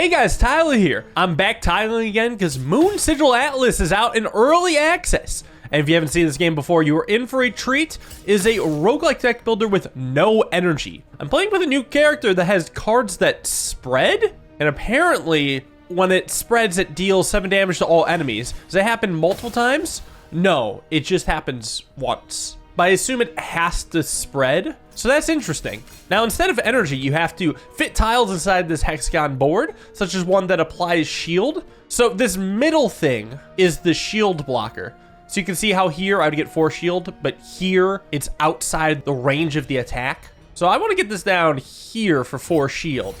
Hey guys, Tyler here. I'm back tiling again because Moonsigil Atlas is out in early access. And if you haven't seen this game before, you are in for a treat. It is a roguelike deck builder with no energy. I'm playing with a new character that has cards that spread, and apparently when it spreads, it deals 7 damage to all enemies. Does it happen multiple times? No, it just happens once. But I assume it has to spread. So that's interesting. Now, instead of energy, you have to fit tiles inside this hexagon board, such as one that applies shield. So this middle thing is the shield blocker. So you can see how here I would get 4 shield, but here it's outside the range of the attack. So I want to get this down here for 4 shield.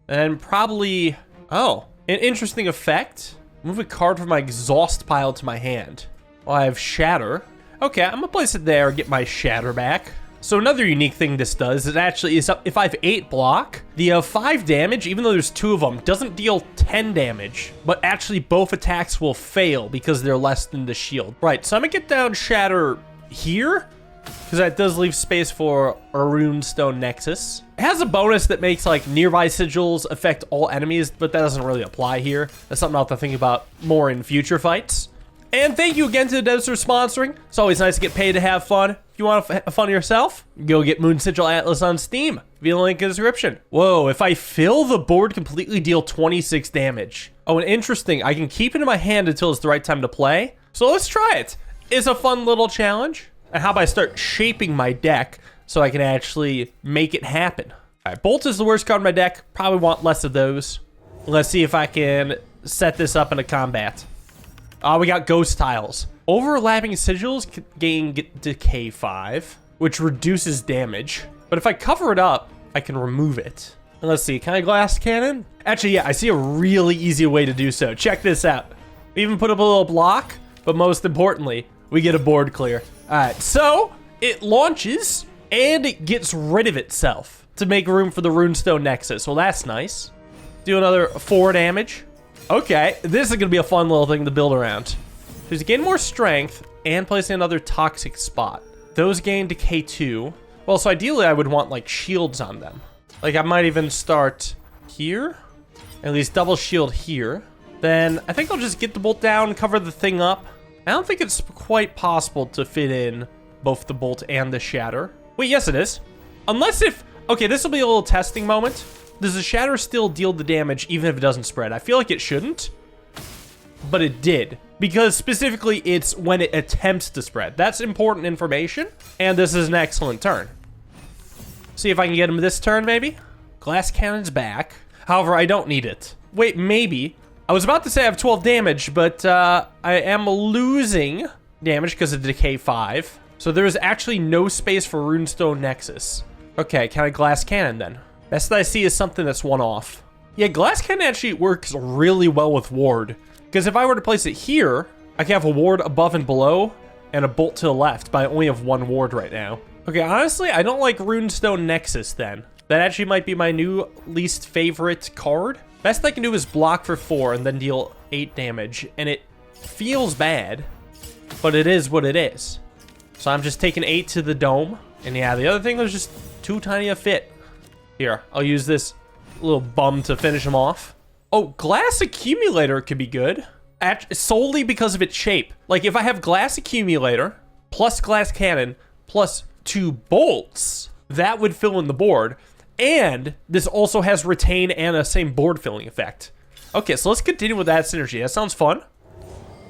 And probably, oh, an interesting effect. Move a card from my exhaust pile to my hand. Well, I have shatter. Okay, I'm gonna place it there and get my shatter back. So another unique thing this does is actually if I have 8 block, the 5 damage, even though there's 2 of them, doesn't deal 10 damage, but actually both attacks will fail because they're less than the shield. Right, so I'm gonna get down shatter here, because that does leave space for a runestone nexus. It has a bonus that makes like nearby sigils affect all enemies, but that doesn't really apply here. That's something I'll have to think about more in future fights. And thank you again to the devs for sponsoring. It's always nice to get paid to have fun. If you want to have fun yourself, go get Moonsigil Atlas on Steam via the link in the description. Whoa, if I fill the board completely, deal 26 damage. Oh, and interesting, I can keep it in my hand until it's the right time to play. So let's try it. It's a fun little challenge. And how about I start shaping my deck so I can actually make it happen. All right, Bolt is the worst card in my deck. Probably want less of those. Let's see if I can set this up in a combat. We got ghost tiles. Overlapping sigils gain decay 5, which reduces damage. But if I cover it up, I can remove it. And let's see, can I glass cannon? Actually, yeah, I see a really easy way to do so. Check this out. We even put up a little block, but most importantly, we get a board clear. All right, so it launches and it gets rid of itself to make room for the runestone nexus. Well, that's nice. Do another 4 damage. Okay, this is gonna be a fun little thing to build around. There's gain more strength and placing another toxic spot. Those gain decay 2. Well, so ideally I would want like shields on them. Like I might even start here, at least double shield here. Then I think I'll just get the bolt down, cover the thing up. I don't think it's quite possible to fit in both the bolt and the shatter. Wait, yes it is. Unless if, okay, this will be a little testing moment. Does the shatter still deal the damage even if it doesn't spread? I feel like it shouldn't, but it did. Because specifically it's when it attempts to spread. That's important information, and this is an excellent turn. See if I can get him this turn, maybe? Glass cannon's back. However, I don't need it. Wait, maybe. I was about to say I have 12 damage, but I am losing damage because of decay 5. So there is actually no space for runestone nexus. Okay, can I glass cannon then? Best that I see is something that's one-off. Yeah, glass cannon actually works really well with ward. Because if I were to place it here, I can have a ward above and below and a bolt to the left, but I only have 1 ward right now. Okay, honestly, I don't like runestone nexus then. That actually might be my new least favorite card. Best I can do is block for 4 and then deal 8 damage. And it feels bad, but it is what it is. So I'm just taking 8 to the dome. And yeah, the other thing was just too tiny a fit. Here, I'll use this little bum to finish him off. Oh, glass accumulator could be good. Solely because of its shape. Like if I have glass accumulator plus glass cannon plus 2 bolts, that would fill in the board. And this also has retain and a same board filling effect. Okay, so let's continue with that synergy. That sounds fun.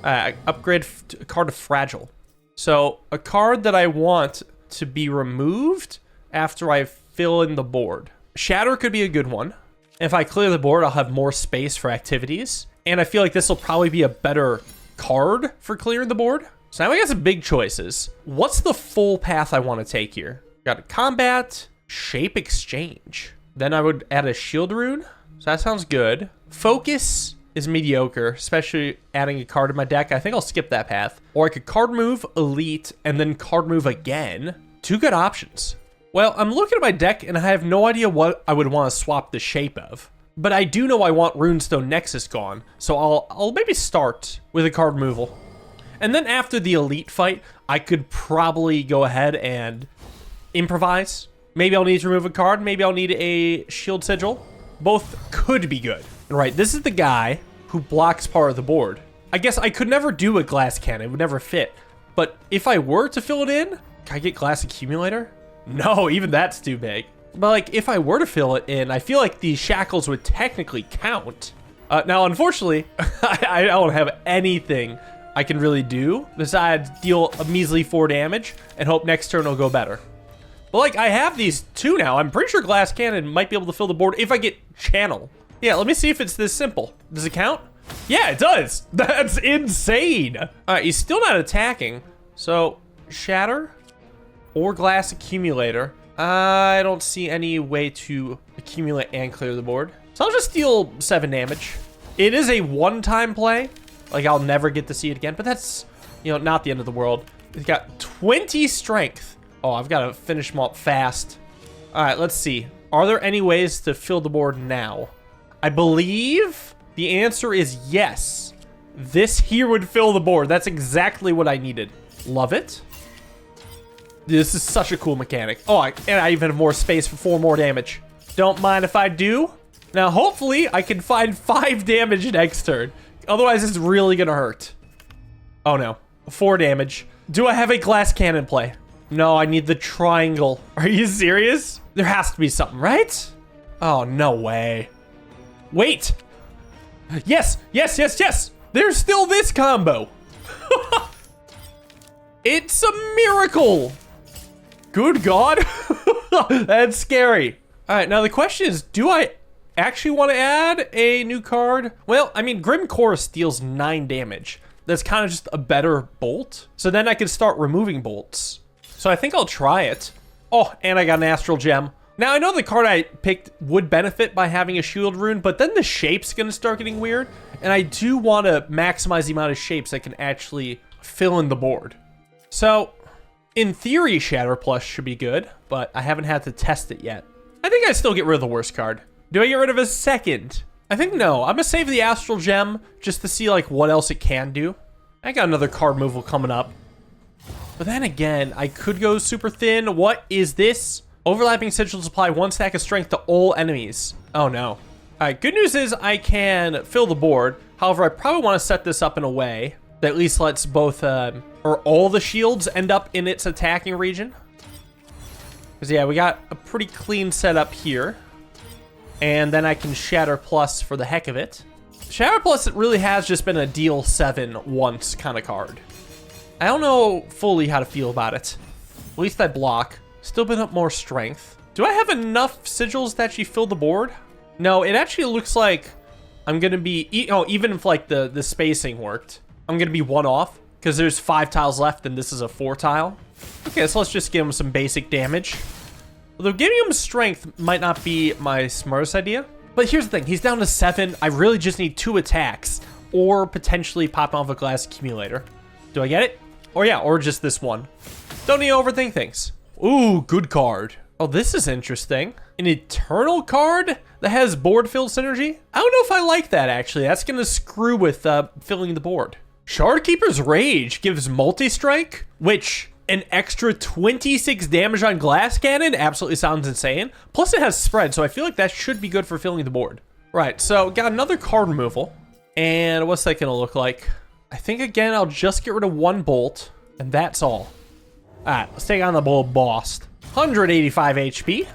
Upgrade a card to fragile. So a card that I want to be removed after I fill in the board. Shatter could be a good one. If I clear the board, I'll have more space for activities. And I feel like this will probably be a better card for clearing the board. So now we got some big choices. What's the full path I want to take here? Got a combat, shape exchange. Then I would add a shield rune. So that sounds good. Focus is mediocre, especially adding a card to my deck. I think I'll skip that path. Or I could card move, elite, and then card move again. 2 good options. Well, I'm looking at my deck and I have no idea what I would want to swap the shape of. But I do know I want runestone nexus gone. So I'll maybe start with a card removal. And then after the elite fight, I could probably go ahead and improvise. Maybe I'll need to remove a card. Maybe I'll need a shield sigil. Both could be good. And right, this is the guy who blocks part of the board. I guess I could never do a glass cannon. It would never fit. But if I were to fill it in, can I get glass accumulator? No, even that's too big. But like, if I were to fill it in, I feel like these shackles would technically count. Now, unfortunately, I don't have anything I can really do besides deal a measly 4 damage and hope next turn will go better. But like, I have these 2 now. I'm pretty sure glass cannon might be able to fill the board if I get channel. Yeah, let me see if it's this simple. Does it count? Yeah, it does. That's insane. All right, he's still not attacking. So, shatter or glass accumulator. I don't see any way to accumulate and clear the board. So I'll just deal 7 damage. It is a one-time play. Like, I'll never get to see it again, but that's, you know, not the end of the world. He's got 20 strength. Oh, I've got to finish him up fast. All right, let's see. Are there any ways to fill the board now? I believe the answer is yes. This here would fill the board. That's exactly what I needed. Love it. This is such a cool mechanic. Oh, and I even have more space for 4 more damage. Don't mind if I do. Now, hopefully, I can find 5 damage next turn. Otherwise, it's really gonna hurt. Oh no, 4 damage. Do I have a glass cannon play? No, I need the triangle. Are you serious? There has to be something, right? Oh, no way. Wait. Yes, yes, yes, yes. There's still this combo. It's a miracle. Good God. That's scary. All right, now the question is, do I actually want to add a new card? Well, I mean, Grim Chorus deals 9 damage. That's kind of just a better bolt. So then I can start removing bolts. So I think I'll try it. Oh, and I got an Astral Gem. Now, I know the card I picked would benefit by having a shield rune, but then the shape's going to start getting weird. And I do want to maximize the amount of shapes I can actually fill in the board. So, in theory, Shatter Plus should be good, but I haven't had to test it yet. I think I still get rid of the worst card. Do I get rid of a second? I think no. I'm going to save the Astral Gem just to see like what else it can do. I got another card removal coming up. But then again, I could go super thin. What is this? Overlapping sigils apply 1 stack of strength to all enemies. Oh no. All right, good news is I can fill the board. However, I probably want to set this up in a way that at least lets both, or all the shields end up in its attacking region. Because yeah, we got a pretty clean setup here. And then I can Shatter Plus for the heck of it. Shatter Plus, it really has just been a deal 7 once kind of card. I don't know fully how to feel about it. At least I block. Still been up more strength. Do I have enough sigils to actually fill the board? No, it actually looks like I'm gonna be, even if like the spacing worked, I'm gonna be 1 off because there's 5 tiles left and this is a 4 tile. Okay, so let's just give him some basic damage. Although giving him strength might not be my smartest idea. But here's the thing, he's down to 7. I really just need 2 attacks or potentially pop off a glass accumulator. Do I get it? Or yeah, or just this one. Don't need to overthink things. Ooh, good card. Oh, this is interesting. An Eternal card that has board fill synergy? I don't know if I like that, actually. That's going to screw with filling the board. Shardkeeper's Rage gives multi-strike, which an extra 26 damage on glass cannon absolutely sounds insane. Plus it has spread, so I feel like that should be good for filling the board. Right, so got another card removal. And what's that going to look like? I think, again, I'll just get rid of 1 bolt, and that's all. All right, let's take on the bull boss. 185 HP.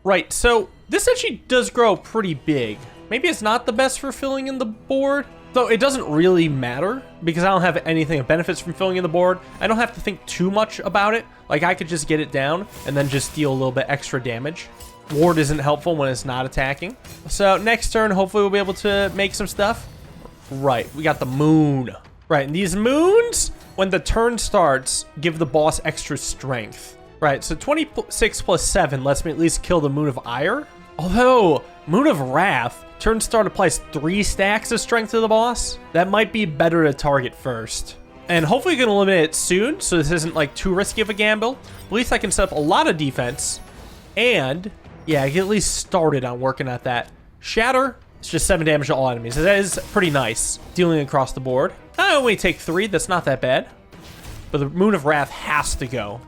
Right, so this actually does grow pretty big. Maybe it's not the best for filling in the board, though it doesn't really matter because I don't have anything that benefits from filling in the board. I don't have to think too much about it. Like, I could just get it down and then just deal a little bit extra damage. Ward isn't helpful when it's not attacking. So next turn, hopefully we'll be able to make some stuff. Right, we got the moon. Right, and these moons, when the turn starts, give the boss extra strength. Right, so 26 plus 7 lets me at least kill the Moon of Ire. Although, Moon of Wrath, turn start applies 3 stacks of strength to the boss. That might be better to target first. And hopefully we can eliminate it soon, so this isn't like too risky of a gamble. At least I can set up a lot of defense. And, yeah, I get at least started on working at that. Shatter, it's just 7 damage to all enemies. That is pretty nice, dealing across the board. I only take 3, that's not that bad. But the Moon of Wrath has to go.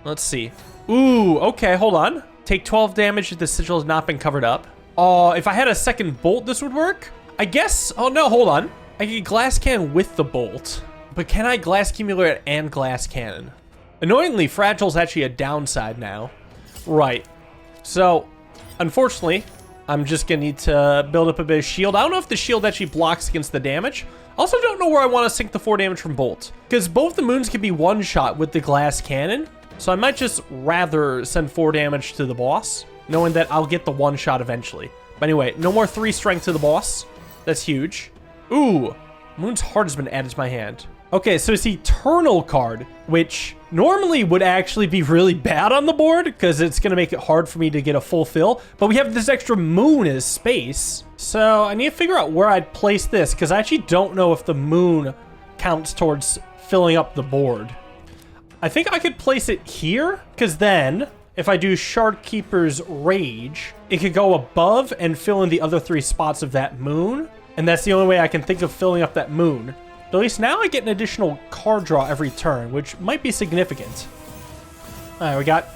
Let's see. Ooh, okay, hold on. Take 12 damage if the sigil has not been covered up. Oh, if I had a second bolt, this would work? I guess. Oh, no, hold on. I can glass cannon with the bolt. But can I glass accumulator and glass cannon? Annoyingly, fragile is actually a downside now. Right. So, unfortunately, I'm just going to need to build up a bit of shield. I don't know if the shield actually blocks against the damage. Also don't know where I want to sink the 4 damage from bolt. Because both the moons can be one-shot with the glass cannon. So I might just rather send 4 damage to the boss, knowing that I'll get the one-shot eventually. But anyway, no more 3 strength to the boss. That's huge. Ooh, Moon's Heart has been added to my hand. Okay, so it's the Eternal card, which normally would actually be really bad on the board because it's going to make it hard for me to get a full fill. But we have this extra moon as space. So I need to figure out where I'd place this because I actually don't know if the moon counts towards filling up the board. I think I could place it here because then if I do Shardkeeper's Rage, it could go above and fill in the other 3 spots of that moon. And that's the only way I can think of filling up that moon. But at least now I get an additional card draw every turn, which might be significant. All right, we got,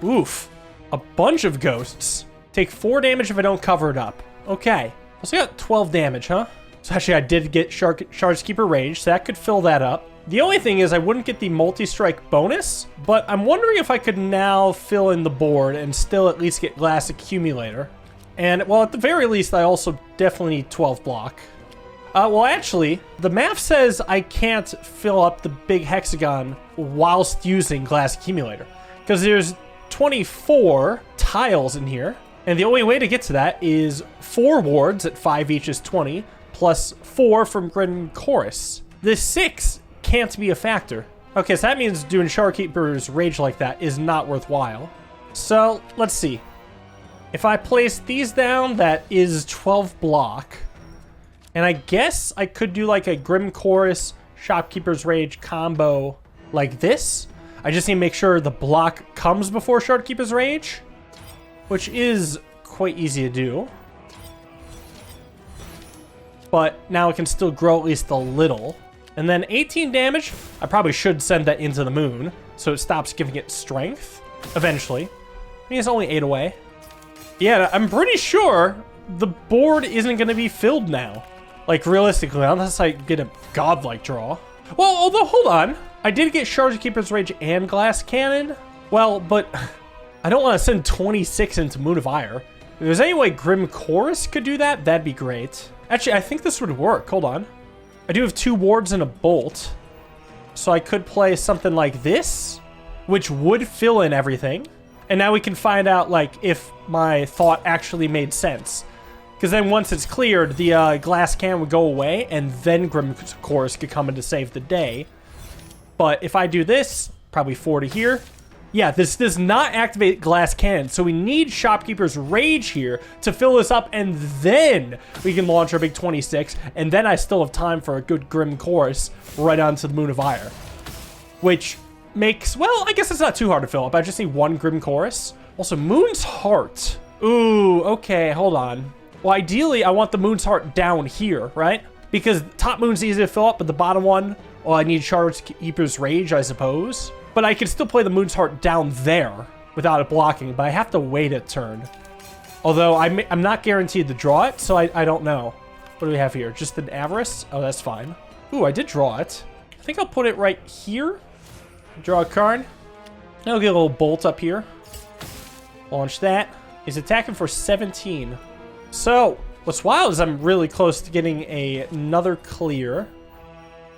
oof, a bunch of ghosts. Take 4 damage if I don't cover it up. Okay, also got 12 damage, huh? So actually I did get Shardkeeper Rage, so that could fill that up. The only thing is I wouldn't get the multi-strike bonus, but I'm wondering if I could now fill in the board and still at least get Glass Accumulator. And, well, at the very least, I also definitely need 12 block. Well, actually, the math says I can't fill up the big hexagon whilst using Glass Accumulator. Because there's 24 tiles in here. And the only way to get to that is 4 wards at 5 each is 20, plus 4 from Grim Chorus. This 6 can't be a factor. Okay, so that means doing Shardkeeper's Rage like that is not worthwhile. So, let's see. If I place these down, that is 12 block. And I guess I could do like a Grim Chorus, Shopkeeper's Rage combo like this. I just need to make sure the block comes before Shardkeeper's Rage, which is quite easy to do. But now it can still grow at least a little. And then 18 damage, I probably should send that into the moon, so it stops giving it strength eventually. I mean, it's only 8 away. Yeah, I'm pretty sure the board isn't going to be filled now. Like, realistically, unless I get a godlike draw. Well, although, hold on. I did get Shardkeeper's Rage and Glass Cannon. Well, but I don't want to send 26 into Moon of Ire. If there's any way Grim Chorus could do that, that'd be great. Actually, I think this would work. Hold on. I do have 2 wards and a bolt. So I could play something like this, which would fill in everything. And now we can find out, like, if my thought actually made sense. Because then once it's cleared, the glass can would go away, and then Grim Chorus could come in to save the day. But if I do this, probably 40 here. Yeah, this does not activate glass cannon, so we need Shopkeeper's Rage here to fill this up, and then we can launch our big 26, and then I still have time for a good Grim Chorus right onto the Moon of Ire. Which makes, well, I guess it's not too hard to fill up. I just need 1 Grim Chorus. Also, Moon's Heart. Ooh, okay, hold on. Well, ideally, I want the Moon's Heart down here, right? Because top moon's easy to fill up, but the bottom one, well, I need Shardkeeper's Rage, I suppose. But I can still play the Moon's Heart down there without it blocking, but I have to wait a turn. Although I'm not guaranteed to draw it, so I don't know. What do we have here? Just an Avarice? Oh, that's fine. Ooh, I did draw it. I think I'll put it right here. Draw a card. I'll get a little bolt up here. Launch that. He's attacking for 17. So, what's wild is I'm really close to getting another clear,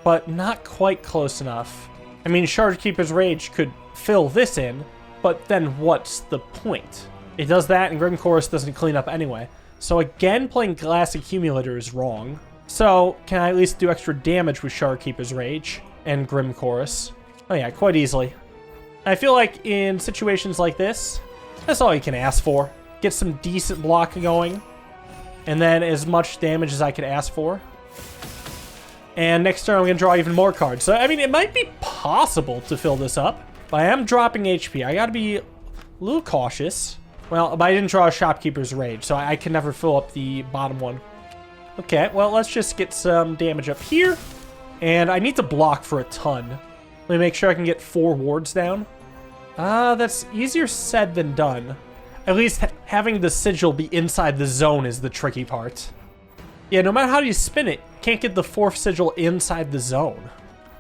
but not quite close enough. I mean, Shardkeeper's Rage could fill this in, but then what's the point? It does that, and Grim Chorus doesn't clean up anyway. So again, playing Glass Accumulator is wrong. So, can I at least do extra damage with Shardkeeper's Rage and Grim Chorus? Oh yeah, quite easily. I feel like in situations like this, that's all you can ask for. Get some decent block going, and then as much damage as I could ask for. And next turn, I'm going to draw even more cards. So, I mean, it might be possible to fill this up, but I am dropping HP. I got to be a little cautious. Well, but I didn't draw a Shopkeeper's Rage, so I can never fill up the bottom one. Okay, well, let's just get some damage up here. And I need to block for a ton. Let me make sure I can get 4 wards down. That's easier said than done. At least having the sigil be inside the zone is the tricky part. Yeah, no matter how you spin it, can't get the 4th sigil inside the zone.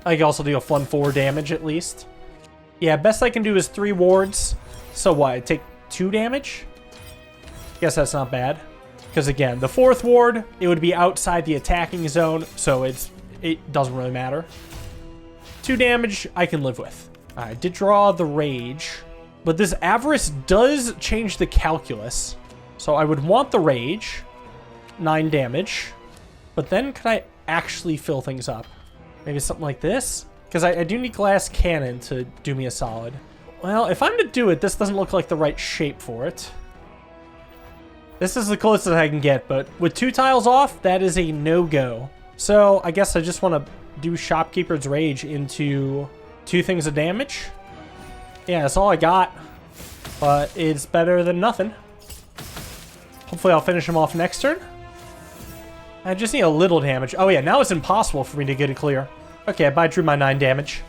I can also deal fun 4 damage at least. Yeah, best I can do is 3 wards. So what, I take 2 damage? Guess that's not bad. Because again, the 4th ward, it would be outside the attacking zone, so it doesn't really matter. 2 damage, I can live with. I did draw the Rage, but this Avarice does change the calculus. So I would want the Rage, 9 damage, but then could I actually fill things up? Maybe something like this? Because I do need Glass Cannon to do me a solid. Well, if I'm to do it, this doesn't look like the right shape for it. This is the closest I can get, but with 2 tiles off, that is a no-go. So I guess I just want to do Shopkeeper's Rage into 2 things of damage. Yeah, that's all I got, but it's better than nothing. Hopefully I'll finish him off next turn. I just need a little damage. Oh yeah, now it's impossible for me to get it clear. Okay, I drew my 9 damage.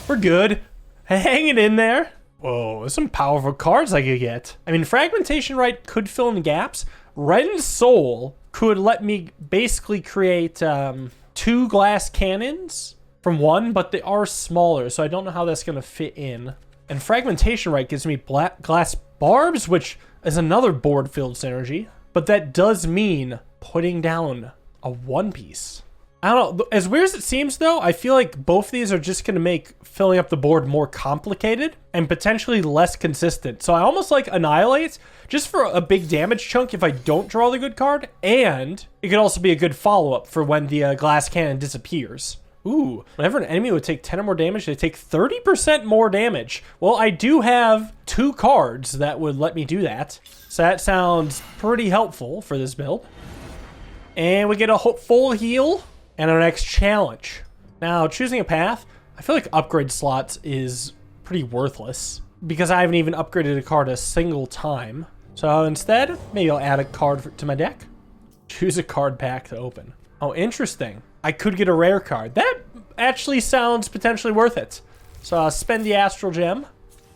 We're good. Hang it in there. Whoa, there's some powerful cards I could get. I mean, Fragmentation Rite could fill in gaps. Rend Soul could let me basically create 2 glass cannons from 1, but they are smaller, so I don't know how that's going to fit in. And Fragmentation Rite gives me glass barbs, which is another board-filled synergy. But that does mean putting down a 1-piece. I don't know. As weird as it seems, though, I feel like both of these are just going to make filling up the board more complicated and potentially less consistent. So I almost like Annihilate just for a big damage chunk if I don't draw the good card. And it could also be a good follow-up for when the glass cannon disappears. Ooh, whenever an enemy would take 10 or more damage, they take 30% more damage. Well, I do have 2 cards that would let me do that. So that sounds pretty helpful for this build. And we get a full heal. And our next challenge. Now, choosing a path, I feel like upgrade slots is pretty worthless because I haven't even upgraded a card a single time. So instead, maybe I'll add a card to my deck. Choose a card pack to open. Oh, interesting. I could get a rare card. That actually sounds potentially worth it. So I'll spend the Astral Gem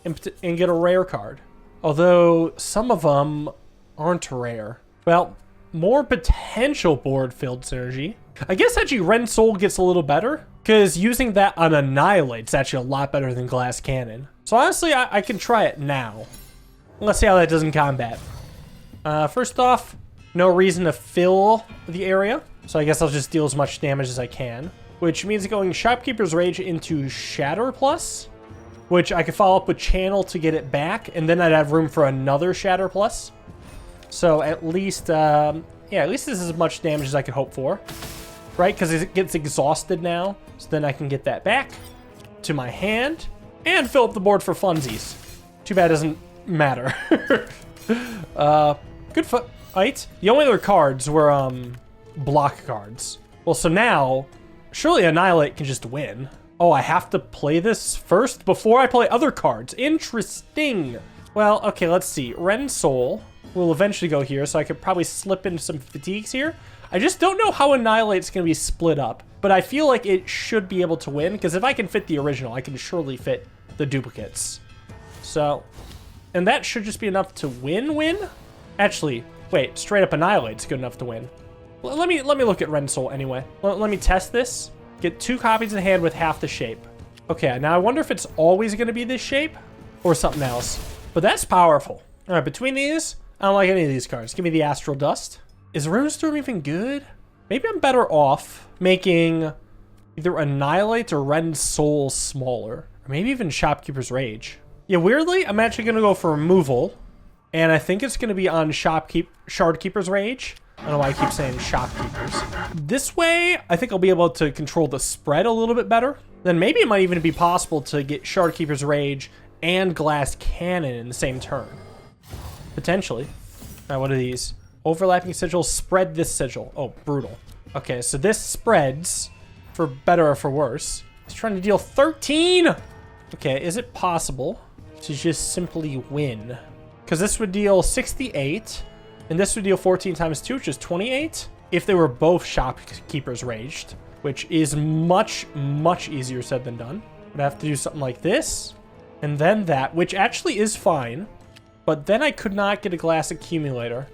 and get a rare card. Although some of them aren't rare. Well, more potential board-filled synergy. I guess actually Rend Soul gets a little better because using that on Annihilate is actually a lot better than Glass Cannon. So honestly, I can try it now. Let's see how that does in combat. First off, no reason to fill the area. So I guess I'll just deal as much damage as I can, which means going Shopkeeper's Rage into Shatter Plus, which I could follow up with Channel to get it back, and then I'd have room for another Shatter Plus. So at least, yeah, at least this is as much damage as I could hope for. Right, because it gets exhausted now. So then I can get that back to my hand and fill up the board for funsies. Too bad it doesn't matter. Good fight. The only other cards were block cards. Well, so now, surely Annihilate can just win. Oh, I have to play this first before I play other cards. Interesting. Well, okay, let's see. Rend Soul will eventually go here, so I could probably slip in some fatigues here. I just don't know how Annihilate's going to be split up, but I feel like it should be able to win, because if I can fit the original, I can surely fit the duplicates. So, and that should just be enough to win? Actually, wait, straight up Annihilate's good enough to win. Let me look at Rend Soul anyway. Let me test this. Get 2 copies in hand with half the shape. Okay, now I wonder if it's always going to be this shape or something else. But that's powerful. All right, between these, I don't like any of these cards. Give me the Astral Dust. Is Runestorm even good? Maybe I'm better off making either Annihilate or Rend Soul smaller. Or maybe even Shopkeeper's Rage. Yeah, weirdly, I'm actually going to go for removal. And I think it's going to be on Shardkeeper's Rage. I don't know why I keep saying Shopkeepers. This way, I think I'll be able to control the spread a little bit better. Then maybe it might even be possible to get Shardkeeper's Rage and Glass Cannon in the same turn. Potentially. All right, what are these? Overlapping sigils, spread this sigil. Oh, brutal. Okay, so this spreads for better or for worse. He's trying to deal 13. Okay, is it possible to just simply win? Because this would deal 68, and this would deal 14 times 2, which is 28. If they were both Shopkeepers Raged, which is much, much easier said than done. I'd have to do something like this, and then that, which actually is fine. But then I could not get a glass accumulator.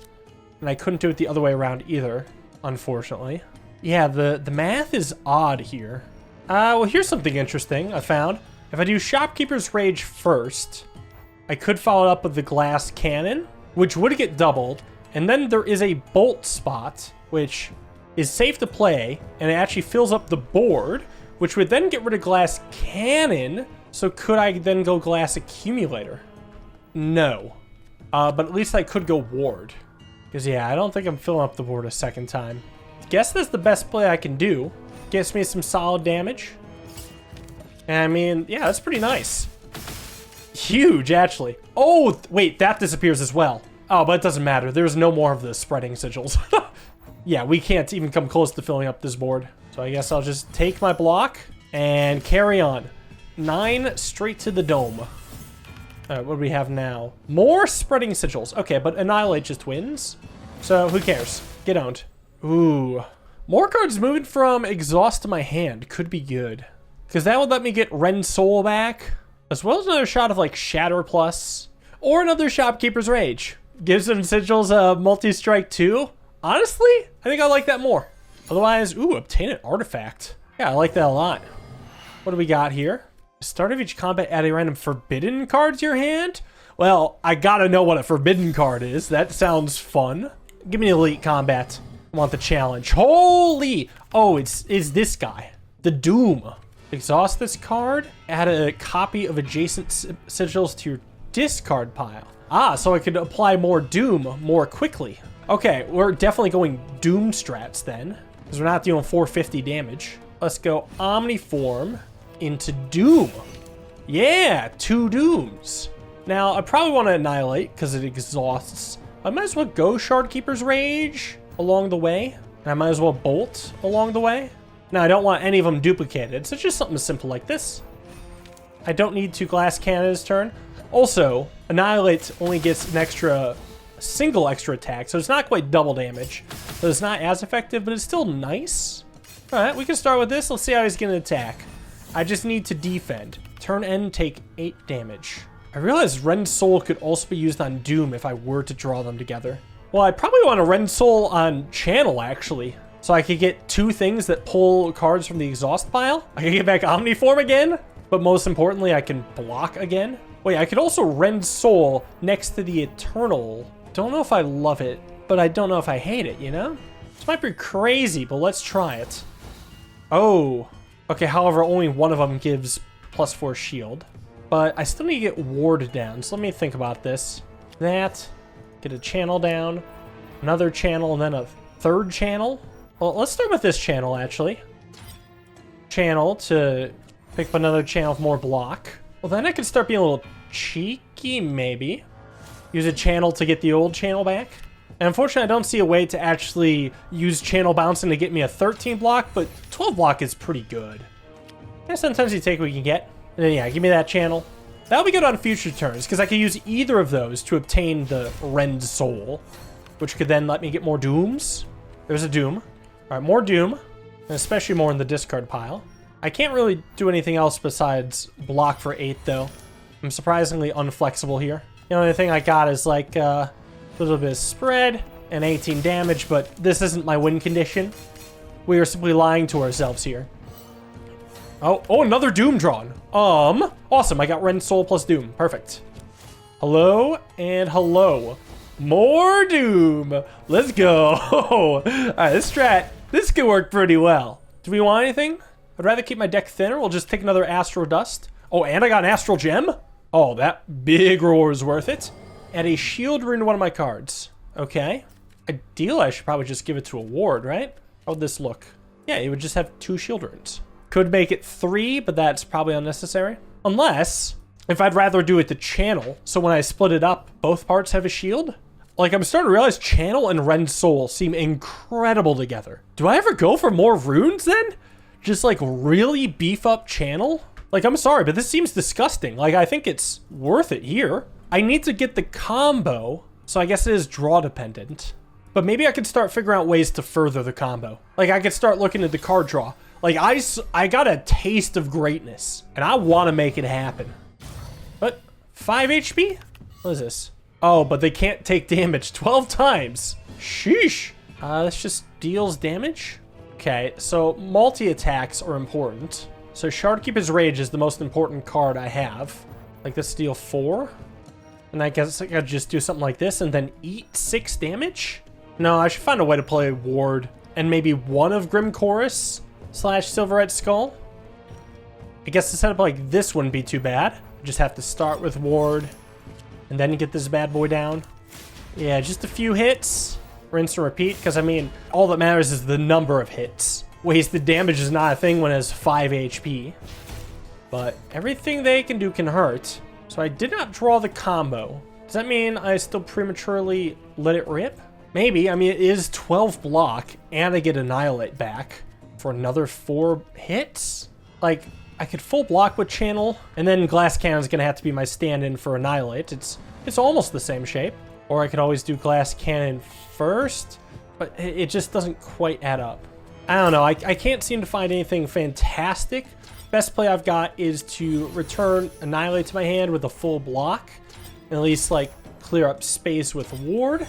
And I couldn't do it the other way around either, unfortunately. Yeah, the math is odd here. Well, here's something interesting I found. If I do Shopkeeper's Rage first, I could follow it up with the glass cannon, which would get doubled. And then there is a bolt spot, which is safe to play, and it actually fills up the board, which would then get rid of glass cannon. So could I then go glass accumulator? No. But at least I could go ward. Because, yeah, I don't think I'm filling up the board a second time. Guess that's the best play I can do. Gets me some solid damage. And I mean, yeah, that's pretty nice. Huge, actually. Oh, wait, that disappears as well. Oh, but it doesn't matter. There's no more of the spreading sigils. Yeah, we can't even come close to filling up this board. So I guess I'll just take my block and carry on. 9 straight to the dome. All right, what do we have now? More spreading sigils. Okay, but Annihilate just wins. So who cares? Get owned. Ooh. More cards moving from Exhaust to my hand could be good. Because that would let me get Ren Soul back. As well as another shot of like Shatter Plus. Or another Shopkeeper's Rage. Gives them sigils a multi-strike too. Honestly, I think I like that more. Otherwise, ooh, obtain an artifact. Yeah, I like that a lot. What do we got here? Start of each combat, add a random forbidden card to your hand? Well, I gotta know what a forbidden card is. That sounds fun. Give me Elite Combat. I want the challenge. Holy! Oh, it's this guy. The Doom. Exhaust this card. Add a copy of adjacent sigils to your discard pile. Ah, so I could apply more Doom more quickly. Okay, we're definitely going Doom strats then, because we're not doing 450 damage. Let's go Omniform into Doom. Yeah, 2 Dooms. Now, I probably want to Annihilate because it exhausts. I might as well go Shardkeeper's Rage along the way, and I might as well Bolt along the way. Now, I don't want any of them duplicated, so just something simple like this. I don't need 2 Glass Cannons turn. Also, Annihilate only gets an single extra attack, so it's not quite double damage. So it's not as effective, but it's still nice. All right, we can start with this. Let's see how he's going to attack. I just need to defend. Turn end, take 8 damage. I realized Ren Soul could also be used on Doom if I were to draw them together. Well, I probably want a Ren Soul on Channel, actually. So I could get 2 things that pull cards from the exhaust pile. I can get back Omniform again, but most importantly, I can block again. Wait, I could also Ren Soul next to the Eternal. Don't know if I love it, but I don't know if I hate it, you know? This might be crazy, but let's try it. Oh. Okay, however, only one of them gives +4 shield. But I still need to get ward down, so let me think about this. That, get a channel down, another channel, and then a 3rd channel. Well, let's start with this channel, actually. Channel to pick up another channel with more block. Well, then I can start being a little cheeky, maybe. Use a channel to get the old channel back. And unfortunately, I don't see a way to actually use channel bouncing to get me a 13 block, but 12 block is pretty good. And sometimes you take what you can get. And then, yeah, give me that channel. That'll be good on future turns, because I could use either of those to obtain the Ren Soul, which could then let me get more Dooms. There's a Doom. All right, more Doom, and especially more in the discard pile. I can't really do anything else besides block for 8, though. I'm surprisingly unflexible here. The only thing I got is like a little bit of spread and 18 damage, but this isn't my win condition. We are simply lying to ourselves here. Oh, another Doom drawn. Awesome. I got Ren Soul plus Doom. Perfect. Hello and hello. More Doom. Let's go. All right, this strat, this could work pretty well. Do we want anything? I'd rather keep my deck thinner. We'll just take another Astral Dust. Oh, and I got an Astral Gem? Oh, that big roar is worth it. Add a shield rune to one of my cards. Okay. Ideally, I should probably just give it to a ward, right? How would this look? Yeah, it would just have 2 shield runes. Could make it 3, but that's probably unnecessary. Unless, if I'd rather do it to channel, so when I split it up, both parts have a shield. Like, I'm starting to realize channel and Ren Soul seem incredible together. Do I ever go for more runes then? Just like really beef up channel? Like, I'm sorry, but this seems disgusting. Like, I think it's worth it here. I need to get the combo, so I guess it is draw dependent. But maybe I could start figuring out ways to further the combo. Like, I could start looking at the card draw. Like, I got a taste of greatness, and I want to make it happen. But 5 HP? What is this? Oh, but they can't take damage 12 times. Sheesh. This just deals damage. Okay, so multi-attacks are important. So Shardkeeper's Rage is the most important card I have. Like this deal 4. And I guess I could just do something like this and then eat 6 damage? No, I should find a way to play Ward and maybe one of Grim Chorus / Silverite Skull. I guess the setup like this wouldn't be too bad. Just have to start with Ward and then get this bad boy down. Yeah, just a few hits. Rinse and repeat, because I mean, all that matters is the number of hits. Wasted damage is not a thing when it has 5 HP. But everything they can do can hurt. So I did not draw the combo. Does that mean I still prematurely let it rip? Maybe. I mean, it is 12 block, and I get Annihilate back for another 4 hits. Like, I could full block with Channel, and then Glass Cannon's gonna have to be my stand-in for Annihilate. It's almost the same shape. Or I could always do Glass Cannon first, but it just doesn't quite add up. I don't know. I can't seem to find anything fantastic. Best play I've got is to return Annihilate to my hand with a full block, and at least like clear up space with Ward,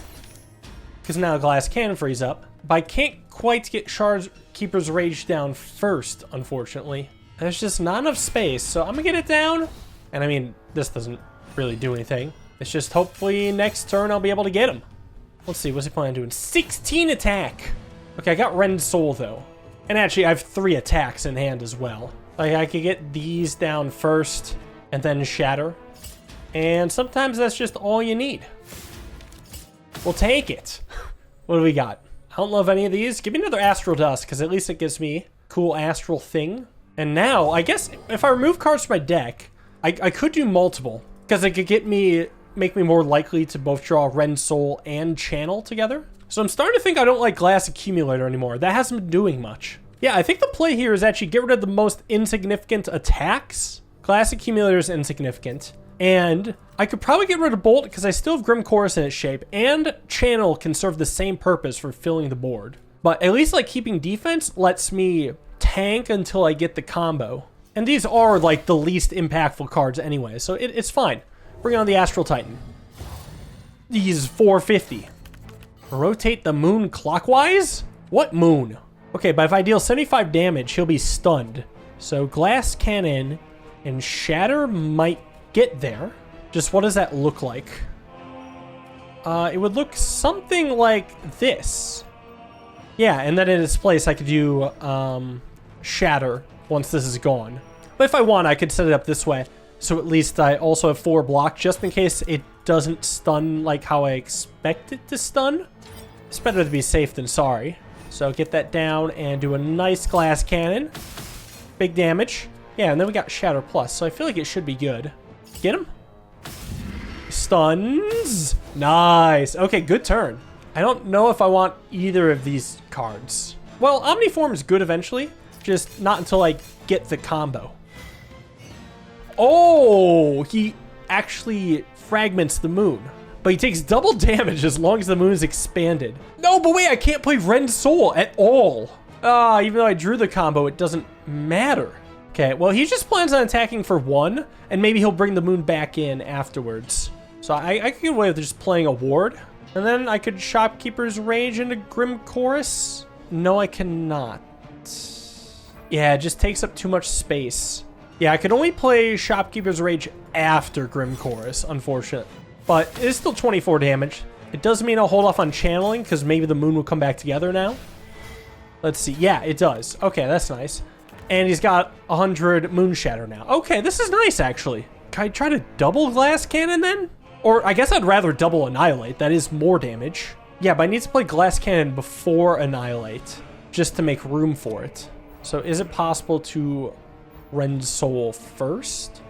because now Glass Cannon frees up. But I can't quite get Shardkeeper's Rage down first, unfortunately. There's just not enough space, so I'm gonna get it down. And I mean, this doesn't really do anything. It's just hopefully next turn I'll be able to get him. Let's see, what's he planning on doing? 16 attack! Okay, I got Rend Soul though. And actually I have 3 attacks in hand as well. Like I could get these down first and then Shatter. And sometimes that's just all you need. We'll take it. What do we got? I don't love any of these. Give me another Astral Dust, because at least it gives me cool astral thing. And now, I guess if I remove cards from my deck, I could do multiple. Because it could make me more likely to both draw Rend Soul and Channel together. So I'm starting to think I don't like Glass Accumulator anymore. That hasn't been doing much. Yeah, I think the play here is actually get rid of the most insignificant attacks. Glass Accumulator is insignificant. And I could probably get rid of Bolt because I still have Grim Chorus in its shape. And Channel can serve the same purpose for filling the board. But at least like keeping defense lets me tank until I get the combo. And these are like the least impactful cards anyway. So it's fine. Bring on the Astral Titan. These 450. Rotate the moon clockwise? What moon? Okay, but if I deal 75 damage, he'll be stunned. So Glass Cannon and Shatter might get there. Just what does that look like? It would look something like this. Yeah, and then in its place, I could do Shatter once this is gone. But if I want, I could set it up this way. So at least I also have 4 block, just in case it doesn't stun like how I expect it to stun. It's better to be safe than sorry. So get that down and do a nice Glass Cannon. Big damage. Yeah, and then we got Shatter Plus, so I feel like it should be good. Get him. Stuns. Nice. Okay, good turn. I don't know if I want either of these cards. Well, Omniform is good eventually, just not until I get the combo. Oh, he actually fragments the moon. But he takes double damage as long as the moon is expanded. No, but wait, I can't play Rend Soul at all. Even though I drew the combo, it doesn't matter. Okay, well, he just plans on attacking for 1, and maybe he'll bring the moon back in afterwards. So I could get away with just playing a Ward, and then I could Shopkeeper's Rage into Grim Chorus. No, I cannot. Yeah, it just takes up too much space. Yeah, I could only play Shopkeeper's Rage after Grim Chorus, unfortunate. But it is still 24 damage. It does mean I'll hold off on channeling, because maybe the moon will come back together now. Let's see. Yeah, it does. Okay, that's nice. And he's got 100 Moon Shatter now. Okay, this is nice, actually. Can I try to double Glass Cannon then? Or I guess I'd rather double Annihilate. That is more damage. Yeah, but I need to play Glass Cannon before Annihilate, just to make room for it. So is it possible to Rend Soul first?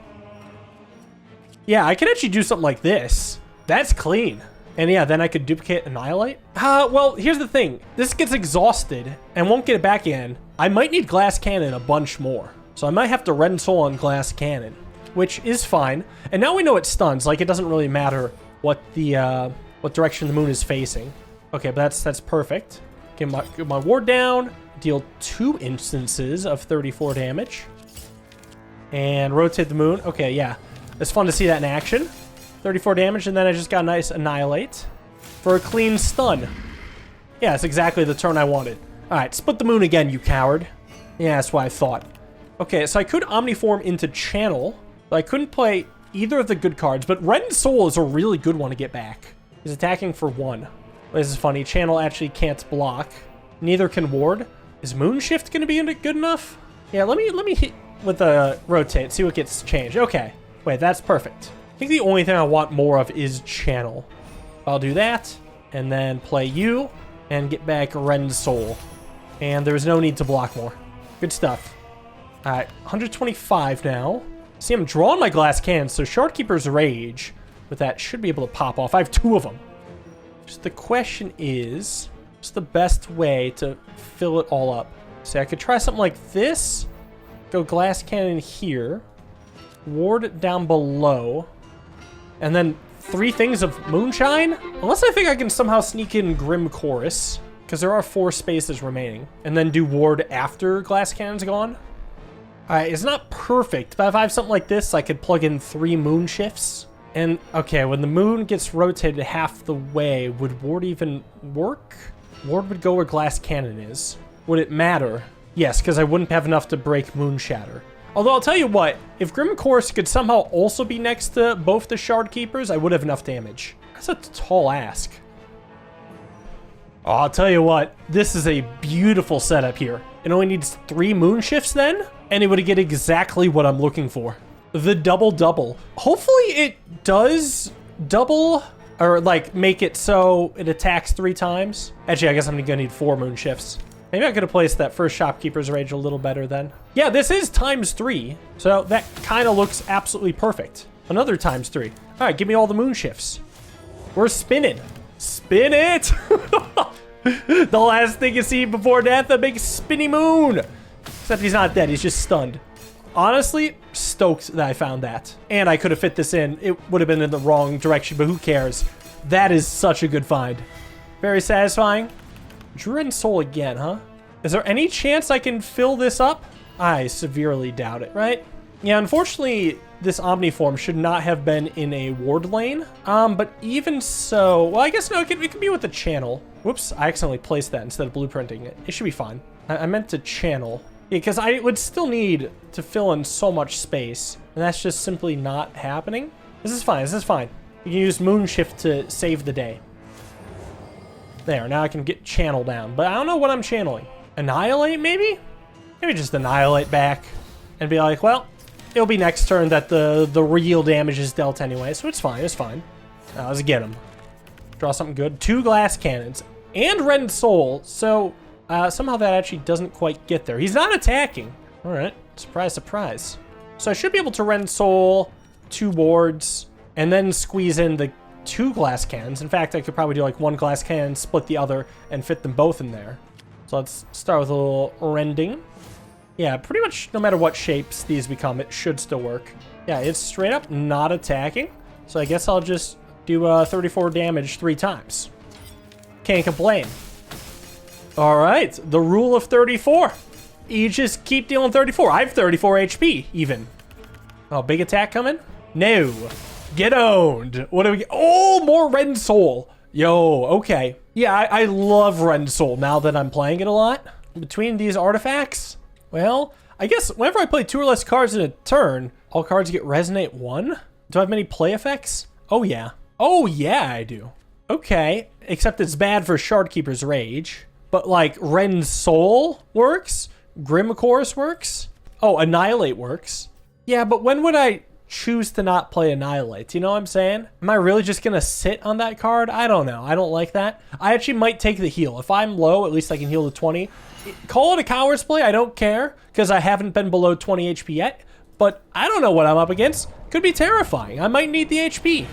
Yeah, I could actually do something like this. That's clean. And yeah, then I could duplicate Annihilate. Well, here's the thing. This gets exhausted and won't get it back in. I might need Glass Cannon a bunch more. So I might have to Rend Soul on Glass Cannon, which is fine. And now we know it stuns. Like, it doesn't really matter what the what direction the moon is facing. Okay, but that's perfect. Get my ward down. Deal 2 instances of 34 damage. And rotate the moon. Okay, yeah. It's fun to see that in action. 34 damage, and then I just got a nice Annihilate for a clean stun. Yeah, that's exactly the turn I wanted. All right, split the moon again, you coward. Yeah, that's what I thought. Okay, so I could Omniform into Channel, but I couldn't play either of the good cards, but Red Soul is a really good one to get back. He's attacking for 1. This is funny. Channel actually can't block. Neither can Ward. Is Moonshift going to be good enough? Yeah, let me hit with a Rotate, see what gets changed. Okay. Wait, that's perfect. I think the only thing I want more of is Channel. I'll do that, and then play you, and get back Ren Soul. And there's no need to block more. Good stuff. All right, 125 now. See, I'm drawing my glass cannons, so Shardkeeper's Rage with that should be able to pop off. I have 2 of them. Just the question is, what's the best way to fill it all up? See, I could try something like this. Go glass cannon here. Ward down below. And then 3 things of Moonshine? Unless I think I can somehow sneak in Grim Chorus, because there are 4 spaces remaining. And then do Ward after glass cannon's gone. Alright, it's not perfect, but if I have something like this, I could plug in 3 moon shifts. And, okay, when the moon gets rotated half the way, would Ward even work? Ward would go where glass cannon is. Would it matter? Yes, because I wouldn't have enough to break Moon Shatter. Although, I'll tell you what, if Grim Chorus could somehow also be next to both the Shard Keepers, I would have enough damage. That's a tall ask. Oh, I'll tell you what, this is a beautiful setup here. It only needs 3 moon shifts then, and it would get exactly what I'm looking for. The double-double. Hopefully it does double, or like make it so it attacks 3 times. Actually, I guess I'm gonna need 4 moon shifts. Maybe I could have placed that first Shopkeeper's Rage a little better then. Yeah, this is ×3, so that kind of looks absolutely perfect. Another ×3. All right, give me all the moon shifts. We're spinning. Spin it! The last thing you see before death, a big spinny moon. Except he's not dead, he's just stunned. Honestly, stoked that I found that. And I could have fit this in. It would have been in the wrong direction, but who cares? That is such a good find. Very satisfying. Dread Soul again, huh? Is there any chance I can fill this up? I severely doubt it, right? Yeah, unfortunately, this Omniform should not have been in a ward lane. But even so, well, I guess no, it could be with the channel. Whoops, I accidentally placed that instead of blueprinting it. It should be fine. I meant to channel. Yeah, because I would still need to fill in so much space, and that's just simply not happening. This is fine, this is fine. You can use Moonshift to save the day. There, now I can get channel down, but I don't know what I'm channeling. Annihilate, maybe? Maybe just Annihilate back and be like, well, it'll be next turn that the real damage is dealt anyway, so it's fine, it's fine. Now, let's get him. Draw something good. 2 glass cannons and Red Soul, so somehow that actually doesn't quite get there. He's not attacking. All right, surprise, surprise. So I should be able to Red Soul, 2 wards, and then squeeze in the 2 glass cannons. In fact, I could probably do like 1 glass cannon, split the other, and fit them both in there. So let's start with a little rending. Yeah, pretty much no matter what shapes these become, it should still work. Yeah, it's straight up not attacking. So I guess I'll just do 34 damage 3 times. Can't complain. All right, the rule of 34. You just keep dealing 34. I have 34 HP even. Oh, big attack coming? No. Get owned. What do we get? Oh, more Red Soul. Yo, okay. Yeah, I love Red Soul now that I'm playing it a lot. Between these artifacts, well, I guess whenever I play 2 or less cards in a turn, all cards get Resonate 1. Do I have many play effects? Oh, yeah. Oh, yeah, I do. Okay, except it's bad for Shardkeeper's Rage. But, like, Ren Soul works. Grim Chorus works. Oh, Annihilate works. Yeah, but when would I choose to not play Annihilate? You know what I'm saying? Am I really just going to sit on that card? I don't know. I don't like that. I actually might take the heal. If I'm low, at least I can heal to 20. Call it a coward's play. I don't care because I haven't been below 20 HP yet. But I don't know what I'm up against. Could be terrifying. I might need the HP.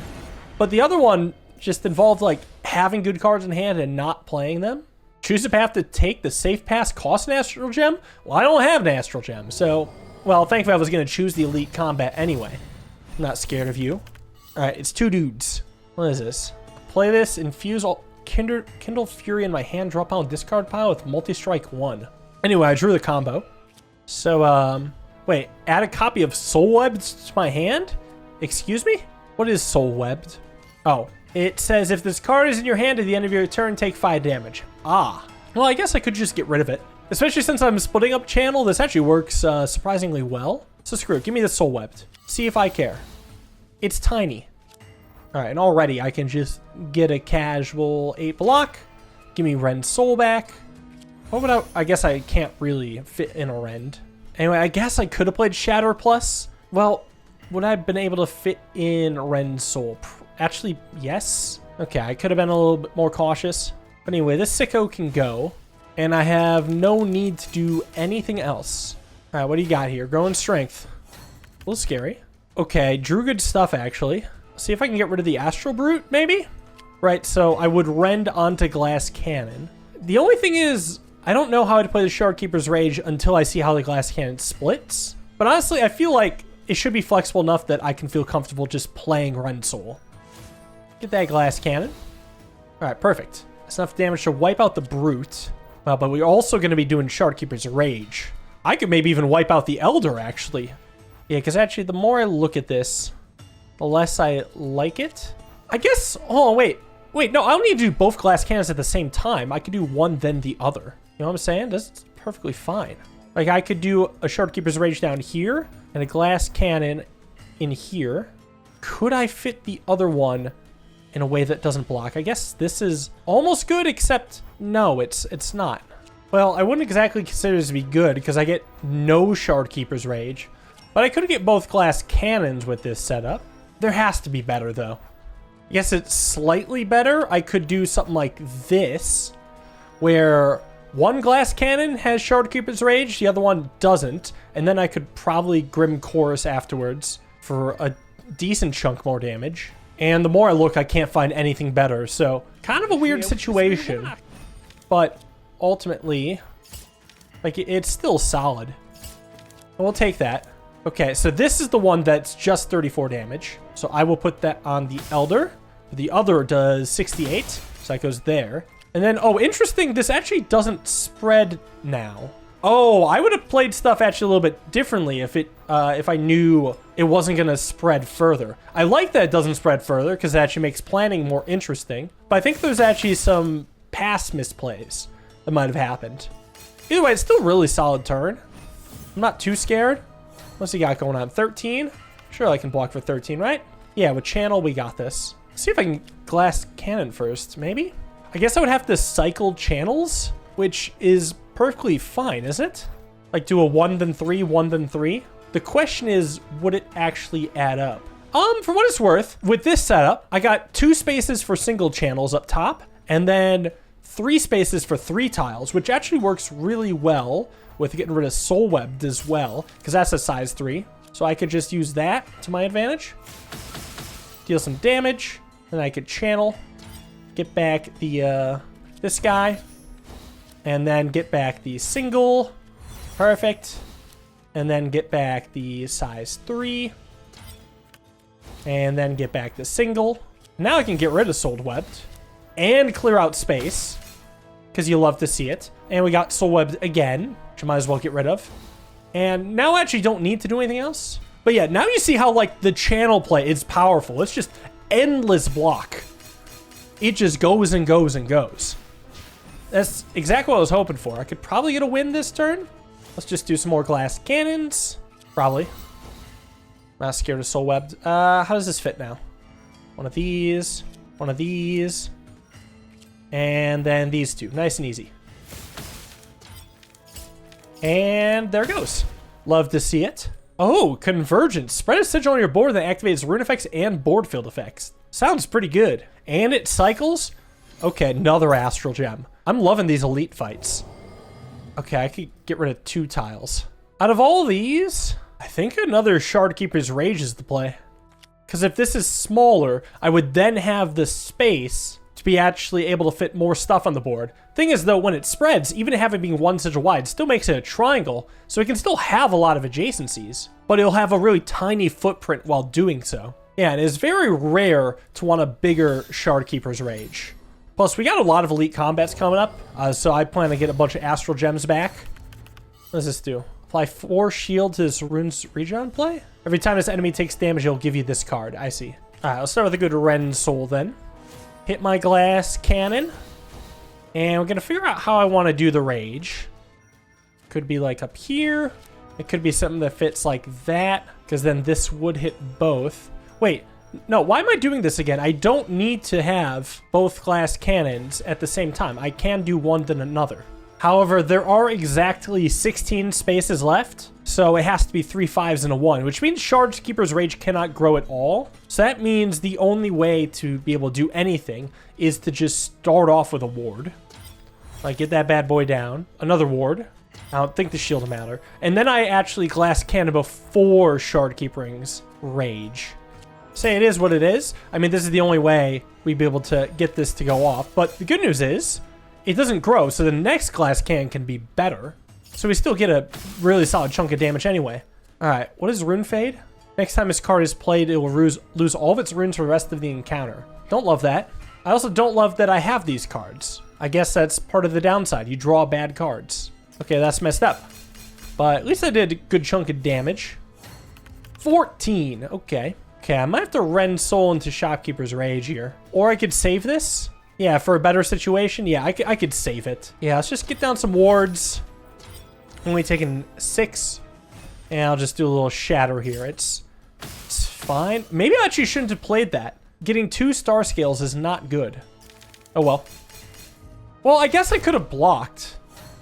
But the other one just involved, like, having good cards in hand and not playing them. Choose a path to take the safe pass, cost an Astral Gem? Well, I don't have an Astral Gem, so... Well, thankfully I was going to choose the Elite Combat anyway. I'm not scared of you. Alright, it's 2 dudes. What is this? Play this, infuse all... Kindle Fury in my hand, drop out discard pile with Multi-Strike 1. Anyway, I drew the combo. So, wait, add a copy of Soul Webs to my hand? Excuse me? What is Soul Webbed? Oh, it says if this card is in your hand at the end of your turn, take 5 damage. Ah. Well, I guess I could just get rid of it. Especially since I'm splitting up channel, this actually works surprisingly well. So screw it. Give me the Soul Webbed. See if I care. It's tiny. All right, and already I can just get a casual 8 block. Give me Rend Soul back. What would I guess I can't really fit in a Rend. Anyway, I guess I could have played Shatter Plus. Well, would I have been able to fit in Rend Soul? Actually, yes. Okay, I could have been a little bit more cautious. But anyway, this sicko can go. And I have no need to do anything else. All right, what do you got here? Growing Strength. A little scary. Okay, drew good stuff, actually. See if I can get rid of the Astral Brute, maybe? Right, so I would Rend onto Glass Cannon. The only thing is, I don't know how to play the Shardkeeper's Rage until I see how the Glass Cannon splits. But honestly, I feel like it should be flexible enough that I can feel comfortable just playing Rend Soul. Get that Glass Cannon. All right, perfect. That's enough damage to wipe out the Brute. But we're also going to be doing Shardkeeper's Rage. I could maybe even wipe out the Elder, actually. Yeah, because actually, the more I look at this, the less I like it. I guess... Oh, wait. Wait, no, I don't need to do both Glass Cannons at the same time. I could do one, then the other. You know what I'm saying? That's perfectly fine. Like, I could do a Shardkeeper's Rage down here, and a Glass Cannon in here. Could I fit the other one in a way that doesn't block? I guess this is almost good, except no, it's not. Well, I wouldn't exactly consider this to be good because I get no Shardkeeper's Rage, but I could get both Glass Cannons with this setup. There has to be better, though. I guess it's slightly better. I could do something like this, where one Glass Cannon has Shardkeeper's Rage, the other one doesn't, and then I could probably Grim Chorus afterwards for a decent chunk more damage. And the more I look, I can't find anything better. So, kind of a weird situation. But ultimately, like, it's still solid. We'll take that. Okay, so this is the one that's just 34 damage. So I will put that on the Elder. The other does 68. So that goes there. And then, oh, interesting. This actually doesn't spread now. Oh, I would have played stuff actually a little bit differently if I knew it wasn't going to spread further. I like that it doesn't spread further because it actually makes planning more interesting. But I think there's actually some past misplays that might have happened. Either way, it's still a really solid turn. I'm not too scared. What's he got going on? 13? Sure, I can block for 13, right? Yeah, with Channel, we got this. Let's see if I can Glass Cannon first, maybe? I guess I would have to cycle channels, which is perfectly fine, is it? Like do a 1 then 3, 1 then 3. The question is, would it actually add up? For what it's worth, with this setup, I got 2 spaces for single channels up top, and then 3 spaces for 3 tiles, which actually works really well with getting rid of Soul Webbed as well, because that's a size 3. So I could just use that to my advantage. Deal some damage, then I could channel, get back the this guy, and then get back the single. Perfect. And then get back the size 3. And then get back the single. Now I can get rid of Soul Webbed and clear out space, because you love to see it. And we got Soul Webbed again, which I might as well get rid of. And now I actually don't need to do anything else. But yeah, now you see how, like, the channel play is powerful. It's just endless block. It just goes and goes and goes. That's exactly what I was hoping for. I could probably get a win this turn. Let's just do some more Glass Cannons. Probably. Not scared of Soul Webbed. How does this fit now? One of these. One of these. And then these 2. Nice and easy. And there it goes. Love to see it. Oh, Convergence. Spread a sigil on your board that activates rune effects and board field effects. Sounds pretty good. And it cycles. Okay, another Astral Gem. I'm loving these elite fights. Okay, I could get rid of 2 tiles. Out of all these, I think another Shardkeeper's Rage is the play. Because if this is smaller, I would then have the space to be actually able to fit more stuff on the board. Thing is, though, when it spreads, even having being 1 sigil wide, still makes it a triangle, so it can still have a lot of adjacencies, but it'll have a really tiny footprint while doing so. Yeah, and it's very rare to want a bigger Shardkeeper's Rage. Plus, we got a lot of elite combats coming up, so I plan to get a bunch of Astral Gems back. What does this do? Apply 4 shield to this rune's regen play? Every time this enemy takes damage, it'll give you this card. I see. All right, let's start with a good Ren Soul then. Hit my glass cannon. And we're going to figure out how I want to do the rage. Could be like up here. It could be something that fits like that, because then this would hit both. Wait, no, why am I doing this again? I don't need to have both glass cannons at the same time. I can do one then another. However, there are exactly 16 spaces left, so it has to be 3 5s and a 1, which means Shardkeeper's Rage cannot grow at all. So that means the only way to be able to do anything is to just start off with a ward. Like, get that bad boy down. Another ward. I don't think the shield will matter. And then I actually glass cannon before Shardkeeper's Rage. Say it is what it is. I mean, this is the only way we'd be able to get this to go off. But the good news is, it doesn't grow, so the next glass cannon can be better. So we still get a really solid chunk of damage anyway. Alright, what is Rune Fade? Next time this card is played, it will lose all of its runes for the rest of the encounter. Don't love that. I also don't love that I have these cards. I guess that's part of the downside. You draw bad cards. Okay, that's messed up. But at least I did a good chunk of damage. 14. Okay. Okay, I might have to Ren Soul into Shopkeeper's Rage here. Or I could save this. Yeah, for a better situation. Yeah, I could save it. Yeah, let's just get down some wards. Only taking 6. And I'll just do a little shatter here. It's fine. Maybe I actually shouldn't have played that. Getting 2 star scales is not good. Oh well. Well, I guess I could have blocked.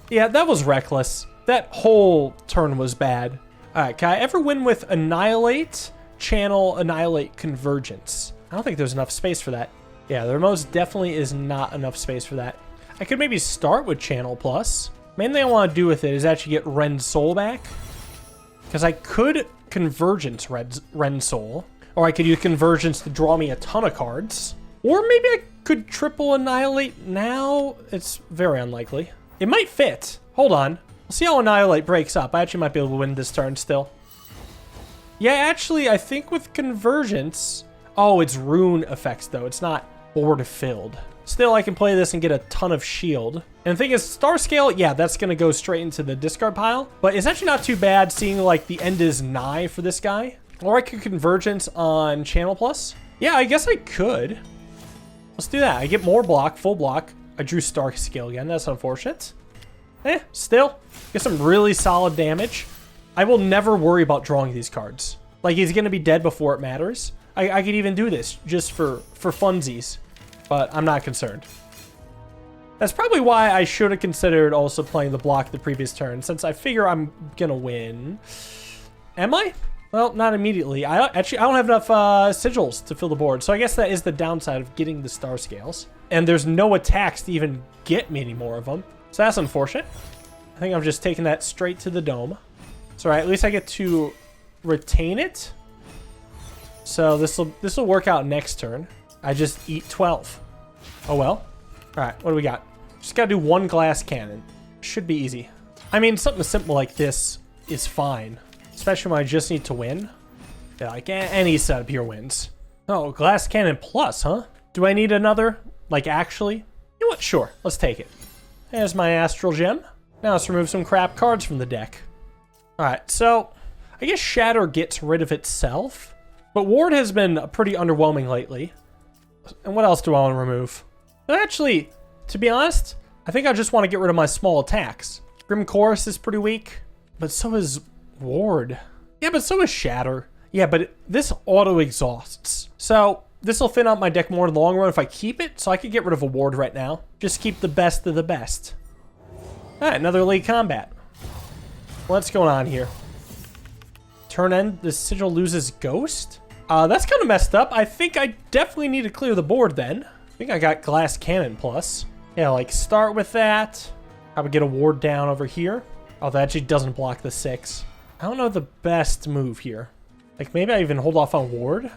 Yeah, that was reckless. That whole turn was bad. Alright, can I ever win with Annihilate, Channel, Annihilate, Convergence? I don't think there's enough space for that. Yeah, there most definitely is not enough space for that. I could maybe start with Channel Plus. Main thing I want to do with it is actually get Ren Soul back. Because I could Convergence Ren Soul. Or I could use Convergence to draw me a ton of cards. Or maybe I could triple Annihilate now. It's very unlikely. It might fit. Hold on. We'll see how Annihilate breaks up. I actually might be able to win this turn still. Yeah, actually, I think with Convergence... Oh, it's rune effects, though. It's not board filled. Still, I can play this and get a ton of shield. And the thing is, Star Scale, yeah, that's going to go straight into the discard pile. But it's actually not too bad seeing, like, the end is nigh for this guy. Or I could Convergence on Channel Plus. Yeah, I guess I could. Let's do that. I get more block, full block. I drew Star Scale again. That's unfortunate. Still, get some really solid damage. I will never worry about drawing these cards. Like, he's going to be dead before it matters. I could even do this just for funsies, but I'm not concerned. That's probably why I should have considered also playing the block the previous turn, since I figure I'm going to win. Am I? Well, not immediately. I don't have enough sigils to fill the board, so I guess that is the downside of getting the star scales. And there's no attacks to even get me any more of them, so that's unfortunate. I think I'm just taking that straight to the dome. So at least I get to retain it. So this will work out next turn. I just eat 12. Oh well. All right, what do we got? Just gotta do 1 glass cannon. Should be easy. I mean, something simple like this is fine, especially when I just need to win. Yeah, like any setup here wins. Oh, glass cannon plus, huh? Do I need another? Like actually? You know what? Sure, let's take it. There's my astral gem. Now let's remove some crap cards from the deck. All right, so I guess Shatter gets rid of itself. But Ward has been pretty underwhelming lately. And what else do I want to remove? Actually, to be honest, I think I just want to get rid of my small attacks. Grim Chorus is pretty weak, but so is Ward. Yeah, but so is Shatter. Yeah, but this auto-exhausts. So this will thin out my deck more in the long run if I keep it, so I could get rid of a Ward right now. Just keep the best of the best. All right, another late combat. What's going on here? Turn end, the sigil loses Ghost? That's kind of messed up. I think I definitely need to clear the board then. I think I got Glass Cannon plus. Yeah, like start with that. I would get a ward down over here. Oh, that actually doesn't block the 6. I don't know the best move here. Like maybe I even hold off on ward.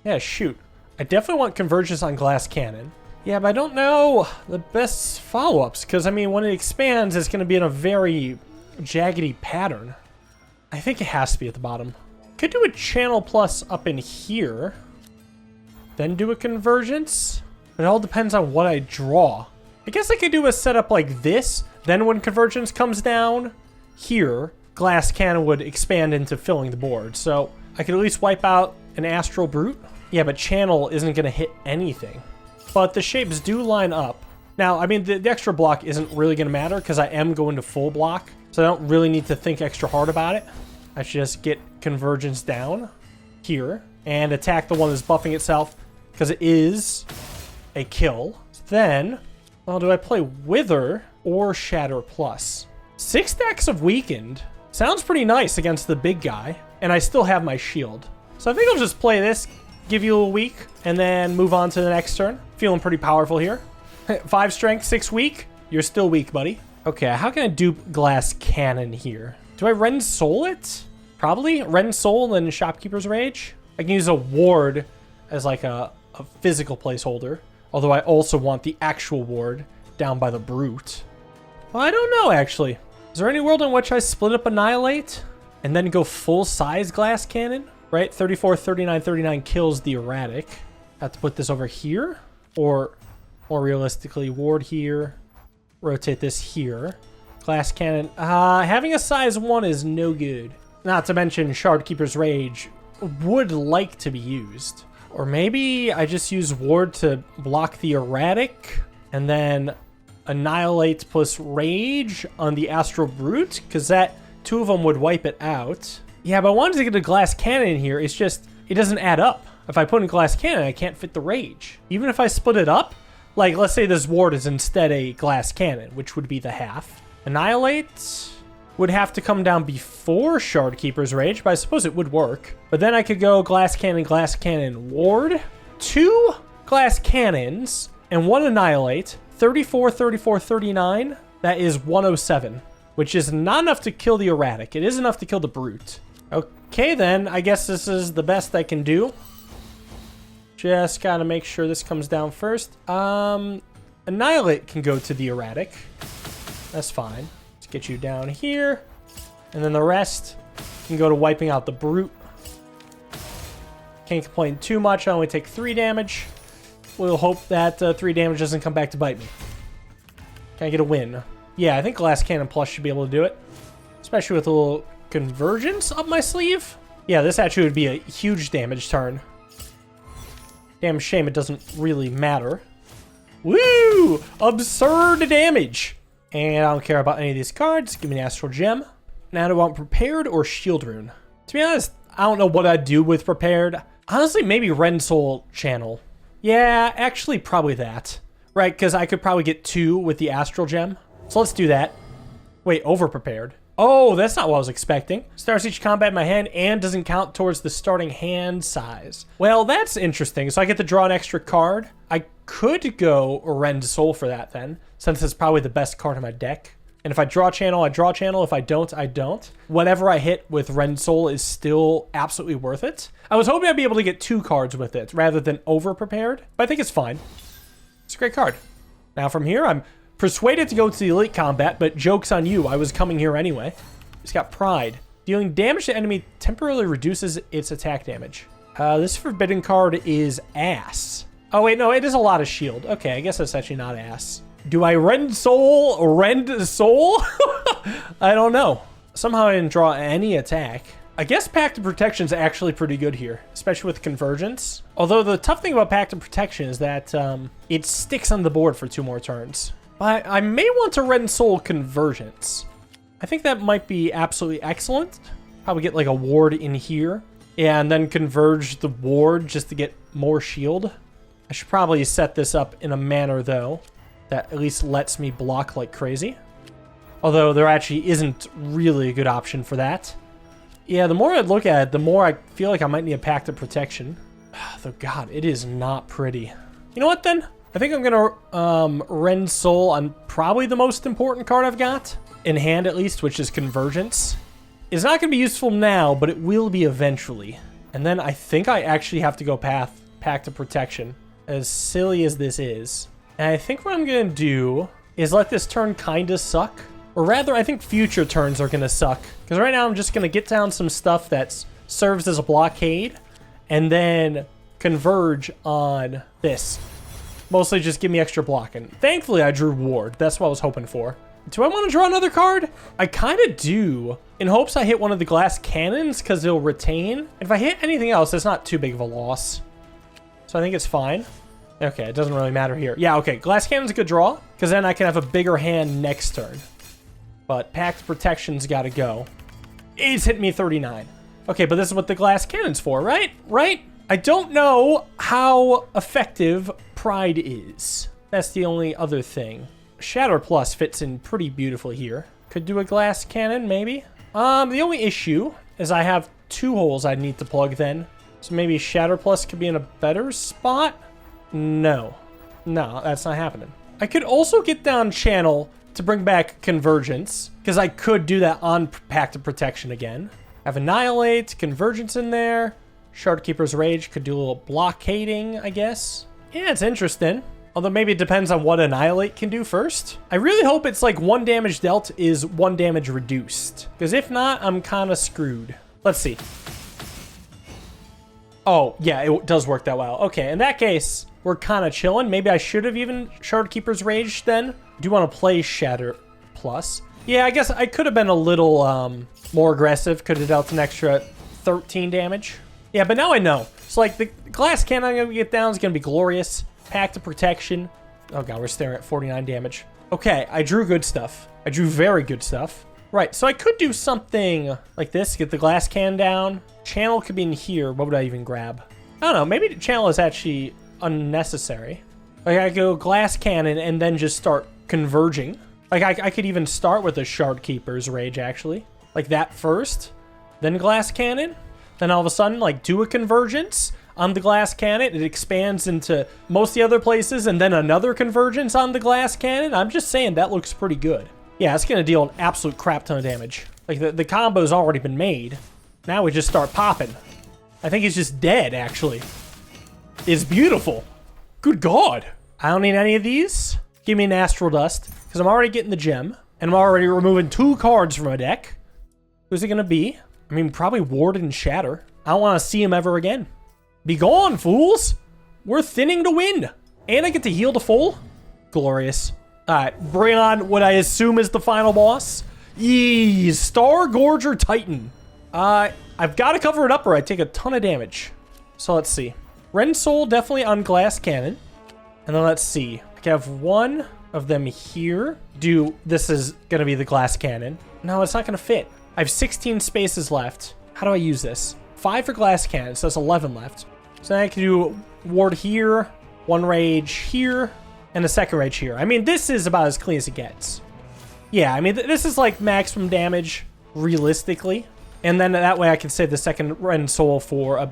Yeah, shoot. I definitely want Convergence on Glass Cannon. Yeah, but I don't know the best follow-ups because I mean when it expands it's going to be in a very jaggedy pattern. I think it has to be at the bottom. Could do a Channel Plus up in here. Then do a Convergence. It all depends on what I draw. I guess I could do a setup like this. Then when Convergence comes down here, Glass Cannon would expand into filling the board. So I could at least wipe out an Astral Brute. Yeah, but channel isn't going to hit anything. But the shapes do line up. Now, I mean, the extra block isn't really going to matter because I am going to full block. So I don't really need to think extra hard about it. I should just get convergence down here and attack the one that's buffing itself because it is a kill. Then, well, do I play Wither or Shatter Plus? 6 stacks of Weakened sounds pretty nice against the big guy, and I still have my shield. So I think I'll just play this, give you a weak, and then move on to the next turn. Feeling pretty powerful here. 5 strength, 6 weak. You're still weak, buddy. Okay, how can I dupe Glass Cannon here? Do I Rend Soul it? Probably. Rend Soul and Shopkeeper's Rage. I can use a ward as like a physical placeholder. Although I also want the actual ward down by the Brute. Well, I don't know, actually. Is there any world in which I split up Annihilate and then go full-size Glass Cannon? Right? 34, 39, 39 kills the Erratic. Have to put this over here. Or, more realistically, ward here. Rotate this here. Glass Cannon. Having a size 1 is no good. Not to mention Shardkeeper's Rage would like to be used. Or maybe I just use ward to block the Erratic and then Annihilate plus Rage on the Astral Brute, because that 2 of them would wipe it out. Yeah, but I wanted to get a Glass Cannon in here. It's just, it doesn't add up. If I put in Glass Cannon, I can't fit the Rage. Even if I split it up, like let's say this ward is instead a Glass Cannon, which would be the half. Annihilate would have to come down before Shardkeeper's Rage, but I suppose it would work. But then I could go Glass Cannon, ward. 2 Glass Cannons and 1 Annihilate. 34, 34, 39. That is 107, which is not enough to kill the Erratic. It is enough to kill the Brute. Okay, then. I guess this is the best I can do. Just gotta make sure this comes down first. Annihilate can go to the Erratic. That's fine. Let's get you down here. And then the rest can go to wiping out the Brute. Can't complain too much. I only take 3 damage. We'll hope that 3 damage doesn't come back to bite me. Can I get a win? Yeah, I think Glass Cannon Plus should be able to do it. Especially with a little convergence up my sleeve. Yeah, this actually would be a huge damage turn. Damn shame it doesn't really matter. Woo! Absurd damage! And I don't care about any of these cards. Give me an Astral Gem. Now do I want Prepared or Shield Rune? To be honest, I don't know what I'd do with Prepared. Honestly, maybe Rend Soul Channel. Yeah, actually probably that. Right, because I could probably get 2 with the Astral Gem. So let's do that. Wait, over-prepared. Oh, that's not what I was expecting. Starts each combat in my hand and doesn't count towards the starting hand size. Well, that's interesting. So I get to draw an extra card. I could go Rend Soul for that then, since it's probably the best card in my deck. And if I draw channel, I draw channel. If I don't, I don't. Whatever I hit with Rend Soul is still absolutely worth it. I was hoping I'd be able to get 2 cards with it rather than over-prepared, but I think it's fine. It's a great card. Now from here, I'm persuaded to go to the Elite Combat, but joke's on you. I was coming here anyway. It's got Pride. Dealing damage to enemy temporarily reduces its attack damage. This forbidden card is Ass. Oh, wait, no, it is a lot of shield. Okay, I guess that's actually not Ass. Do I Rend Soul? Rend Soul? I don't know. Somehow I didn't draw any attack. I guess Pact of Protection is actually pretty good here, especially with Convergence. Although the tough thing about Pact of Protection is that it sticks on the board for 2 more turns. But I may want to Rend Soul Convergence. I think that might be absolutely excellent. Probably get like a ward in here. Yeah, and then converge the ward just to get more shield. I should probably set this up in a manner, though, that at least lets me block like crazy. Although there actually isn't really a good option for that. Yeah, the more I look at it, the more I feel like I might need a Pact of Protection. Though, God, it is not pretty. You know what, then? I think I'm going to Rend Soul on probably the most important card I've got. In hand, at least, which is Convergence. It's not going to be useful now, but it will be eventually. And then I think I actually have to go Pact of Protection. As silly as this is. And I think what I'm going to do is let this turn kind of suck. Or rather, I think future turns are going to suck. Because right now I'm just going to get down some stuff that serves as a blockade. And then converge on this. Mostly just give me extra blocking. Thankfully, I drew Ward. That's what I was hoping for. Do I want to draw another card? I kind of do. In hopes I hit one of the Glass Cannons because it'll retain. If I hit anything else, it's not too big of a loss. So I think it's fine. Okay, it doesn't really matter here. Yeah, okay, Glass Cannon's a good draw, because then I can have a bigger hand next turn. But Pact Protection's got to go. He's hitting me 39. Okay, but this is what the Glass Cannon's for, right? Right? I don't know how effective Pride is. That's the only other thing. Shatter Plus fits in pretty beautifully here. Could do a Glass Cannon, maybe. The only issue is I have 2 holes I need to plug then. So maybe Shatter Plus could be in a better spot? No. No, that's not happening. I could also get down Channel to bring back Convergence, because I could do that on Pact of Protection again. I have Annihilate, Convergence in there. Shardkeeper's Rage could do a little blockading, I guess. Yeah, it's interesting. Although maybe it depends on what Annihilate can do first. I really hope it's like 1 damage dealt is 1 damage reduced. Because if not, I'm kind of screwed. Let's see. Oh, yeah, it does work that well. Okay, in that case, we're kind of chilling. Maybe I should have even Shardkeeper's Rage then. I do want to play Shatter Plus. Yeah, I guess I could have been a little more aggressive. Could have dealt an extra 13 damage. Yeah, but now I know. So, like, the Glass Cannon I'm going to get down is going to be glorious. Pact of Protection. Oh, God, we're staring at 49 damage. Okay, I drew good stuff. I drew very good stuff. Right, so I could do something like this. Get the Glass Cannon down. Channel could be in here. What would I even grab? I don't know. Maybe the Channel is actually unnecessary. Like, I could go Glass Cannon and then just start converging. Like, I could even start with a Shardkeeper's Rage, actually. Like, that first. Then Glass Cannon. Then all of a sudden, like, do a Convergence on the Glass Cannon. It expands into most of the other places, and then another Convergence on the Glass Cannon. I'm just saying that looks pretty good. Yeah, it's going to deal an absolute crap ton of damage. Like, the combo's already been made. Now we just start popping. I think he's just dead, actually. It's beautiful. Good God. I don't need any of these. Give me an Astral Dust, because I'm already getting the gem, and I'm already removing 2 cards from my deck. Who's it going to be? I mean, probably Ward and Shatter. I don't want to see him ever again. Be gone, fools. We're thinning to win. And I get to heal to full. Glorious. All right, bring on what I assume is the final boss. Yee, Star Gorger Titan. I've got to cover it up or I take a ton of damage. So let's see. Ren Soul definitely on Glass Cannon. And then let's see. I can have 1 of them here. This is going to be the Glass Cannon. No, it's not going to fit. I have 16 spaces left. How do I use this? 5 for Glass Cannon, so that's 11 left. So then I can do Ward here, 1 Rage here, and a 2nd Rage here. I mean, this is about as clean as it gets. Yeah, I mean, this is like maximum damage, realistically. And then that way I can save the 2nd Ren Soul for a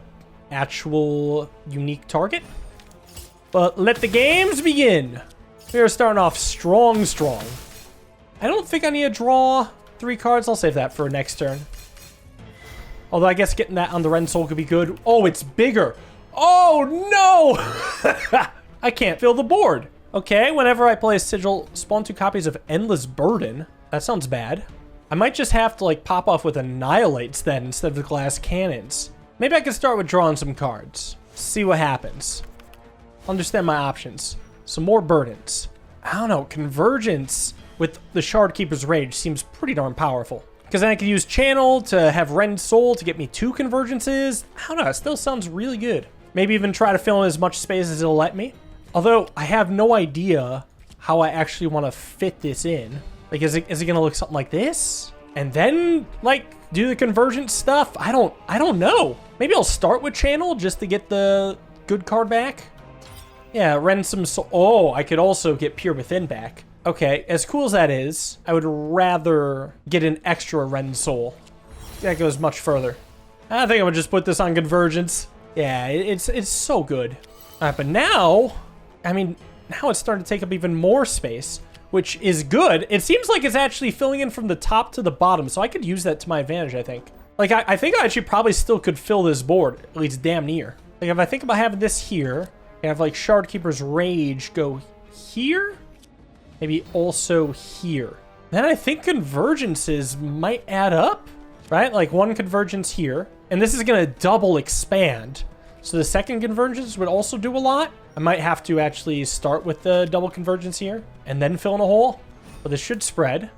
actual unique target. But let the games begin. We are starting off strong. I don't think I need to draw 3 cards. I'll save that for next turn. Although I guess getting that on the Ren Soul could be good. Oh, it's bigger. Oh, no! I can't fill the board. Okay, whenever I play a Sigil, spawn 2 copies of Endless Burden. That sounds bad. I might just have to, like, pop off with Annihilates then instead of the Glass Cannons. Maybe I can start with drawing some cards. See what happens. Understand my options. Some more burdens. I don't know, Convergence with the Shardkeeper's Rage seems pretty darn powerful. Because then I can use Channel to have Ren Soul to get me 2 Convergences. I don't know, it still sounds really good. Maybe even try to fill in as much space as it'll let me. Although, I have no idea how I actually want to fit this in. Like, is it going to look something like this? And then, like, do the Convergence stuff? I don't know. Maybe I'll start with Channel just to get the good card back. Yeah, Ren some Soul. Oh, I could also get Pure Within back. Okay, as cool as that is, I would rather get an extra Ren Soul. That goes much further. I think I would just put this on Convergence. Yeah, it's so good. All right, but now, I mean, now it's starting to take up even more space, which is good. It seems like it's actually filling in from the top to the bottom, so I could use that to my advantage, I think. Like, I think I actually probably still could fill this board, at least damn near. Like, if I think about having this here, and have, like, Shardkeeper's Rage go here, maybe also here. Then I think Convergences might add up, right? Like, 1 Convergence here, and this is going to double expand. So the 2nd Convergence would also do a lot. I might have to actually start with the double Convergence here and then fill in a hole, but this should spread.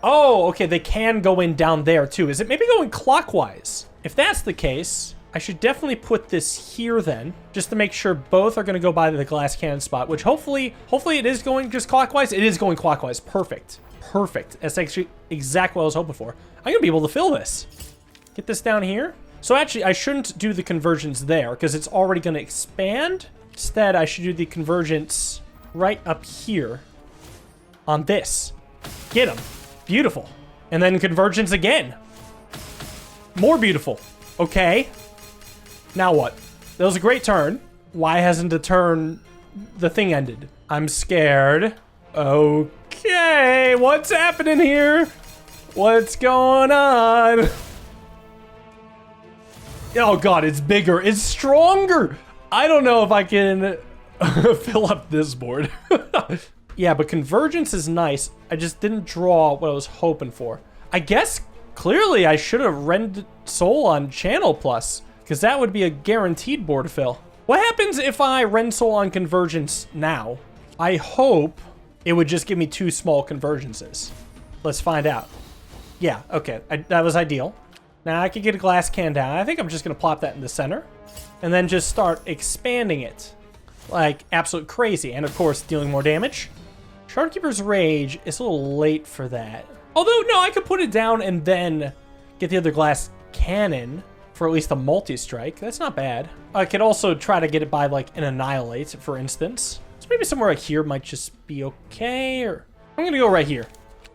Oh, okay, they can go in down there too. Is it maybe going clockwise? If that's the case, I should definitely put this here then, just to make sure both are going to go by the glass cannon spot, which hopefully it is going just clockwise. It is going clockwise. Perfect. Perfect. That's actually exactly what I was hoping for. I'm going to be able to fill this. Get this down here. So actually, I shouldn't do the convergence there because it's already going to expand. Instead, I should do the convergence right up here on this. Get him. Beautiful. And then convergence again. More beautiful. Okay. Now what? That was a great turn. Why hasn't the thing ended? I'm scared. Okay, what's happening here? What's going on? Oh god, it's bigger. It's stronger. I don't know if I can fill up this board. Yeah, but convergence is nice. I just didn't draw what I was hoping for. I guess clearly I should have rendered Soul on Channel Plus, because that would be a guaranteed board fill. What happens if I rend Soul on convergence now? I hope it would just give me 2 small convergences. Let's find out. Yeah, okay, that was ideal. Now I could get a glass can down. I think I'm just gonna plop that in the center and then just start expanding it like absolute crazy. And of course, dealing more damage. Shardkeeper's Rage is a little late for that. Although, no, I could put it down and then get the other glass cannon for at least a multi-strike. That's not bad. I could also try to get it by like an Annihilate, for instance. So maybe somewhere like here might just be okay, or I'm gonna go right here.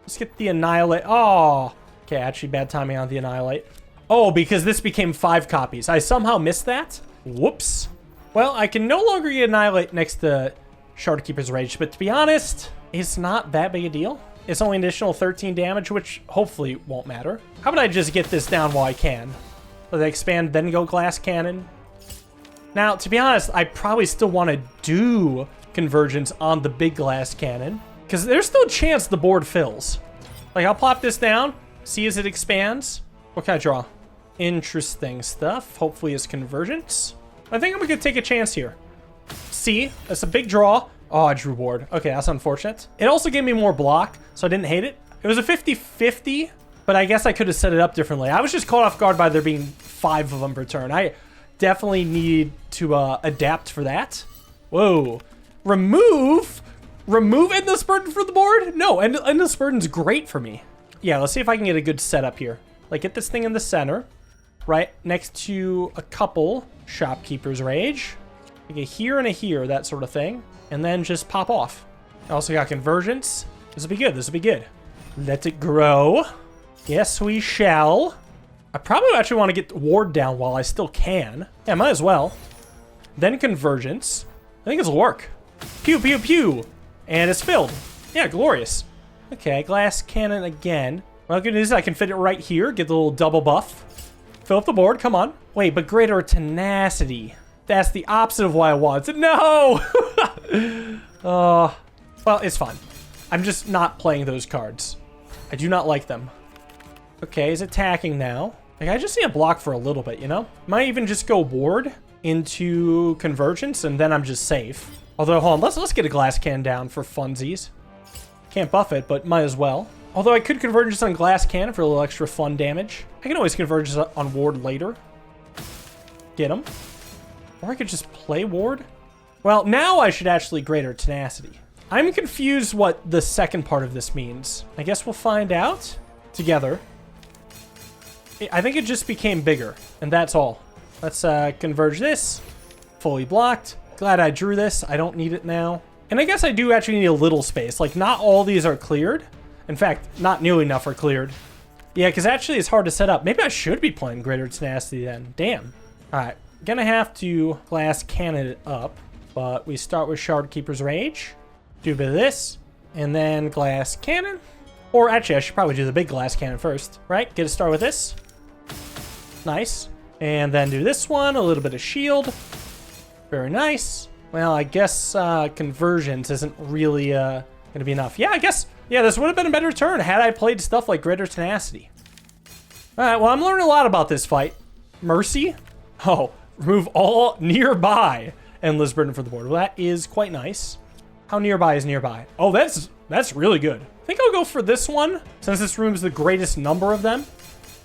Let's get the Annihilate. Oh, okay, actually bad timing on the Annihilate. Oh, because this became 5 copies. I somehow missed that. Whoops. Well, I can no longer get Annihilate next to Shardkeeper's Rage, but to be honest, it's not that big a deal. It's only an additional 13 damage, which hopefully won't matter. How about I just get this down while I can? Let it expand, then go glass cannon. Now, to be honest, I probably still want to do convergence on the big glass cannon, because there's still a chance the board fills. Like, I'll plop this down, see as it expands. What can I draw? Interesting stuff. Hopefully it's convergence. I think I'm going to take a chance here. See, that's a big draw. Oh, I drew board. Okay, that's unfortunate. It also gave me more block, so I didn't hate it. It was a 50-50, but I guess I could have set it up differently. I was just caught off guard by there being 5 of them per turn. I definitely need to adapt for that. Whoa. Remove Endless Burden for the board? No, Endless Burden's great for me. Yeah, let's see if I can get a good setup here. Like, get this thing in the center, right next to a couple Shopkeeper's Rage. Like a here and a here, that sort of thing. And then just pop off. I also got convergence. This will be good. This will be good. Let it grow. Yes, we shall. I probably actually want to get ward down while I still can. Yeah, might as well. Then convergence. I think this will work. Pew, pew, pew. And it's filled. Yeah, glorious. Okay, glass cannon again. Well, good news is I can fit it right here. Get the little double buff. Fill up the board. Come on. Wait, but greater tenacity. That's the opposite of what I wanted. No! Well, it's fine. I'm just not playing those cards. I do not like them. Okay, he's attacking now. Like, I just need a block for a little bit, you know? Might even just go ward into convergence, and then I'm just safe. Although, hold on, let's get a glass can down for funsies. Can't buff it, but might as well. Although I could convergence on glass cannon for a little extra fun damage. I can always convergence on ward later. Get him. Or I could just play ward. Well, now I should actually greater tenacity. I'm confused what the second part of this means. I guess we'll find out together. I think it just became bigger, and that's all. Let's converge this. Fully blocked. Glad I drew this. I don't need it now. And I guess I do actually need a little space. Like, not all these are cleared. In fact, not nearly enough are cleared. Yeah, because actually it's hard to set up. Maybe I should be playing greater tenacity then. Damn. All right. Gonna have to glass cannon it up. But we start with Shardkeeper's Rage. Do a bit of this. And then glass cannon. Or actually, I should probably do the big glass cannon first. Right? Get a start with this. Nice. And then do this one. A little bit of shield. Very nice. Well, I guess convergence isn't really going to be enough. Yeah, I guess. Yeah, this would have been a better turn had I played stuff like greater tenacity. All right, well, I'm learning a lot about this fight. Mercy. Oh, remove all nearby endless burden for the board. Well, that is quite nice. How nearby is nearby? Oh, that's really good. I think I'll go for this one, since this room is the greatest number of them.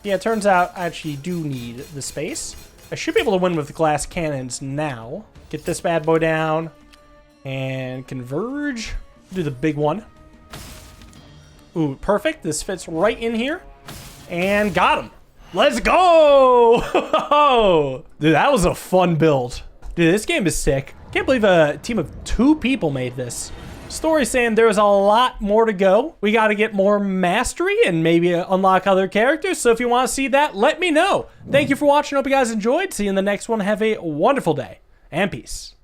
Yeah, it turns out I actually do need the space. I should be able to win with the glass cannons now. Get this bad boy down. And converge. Do the big one. Ooh, perfect. This fits right in here. And got him. Let's go! Dude, that was a fun build. Dude, this game is sick. Can't believe a team of 2 people made this. Story saying there's a lot more to go. We got to get more mastery and maybe unlock other characters. So if you want to see that, let me know. Thank you for watching. Hope you guys enjoyed. See you in the next one. Have a wonderful day and peace.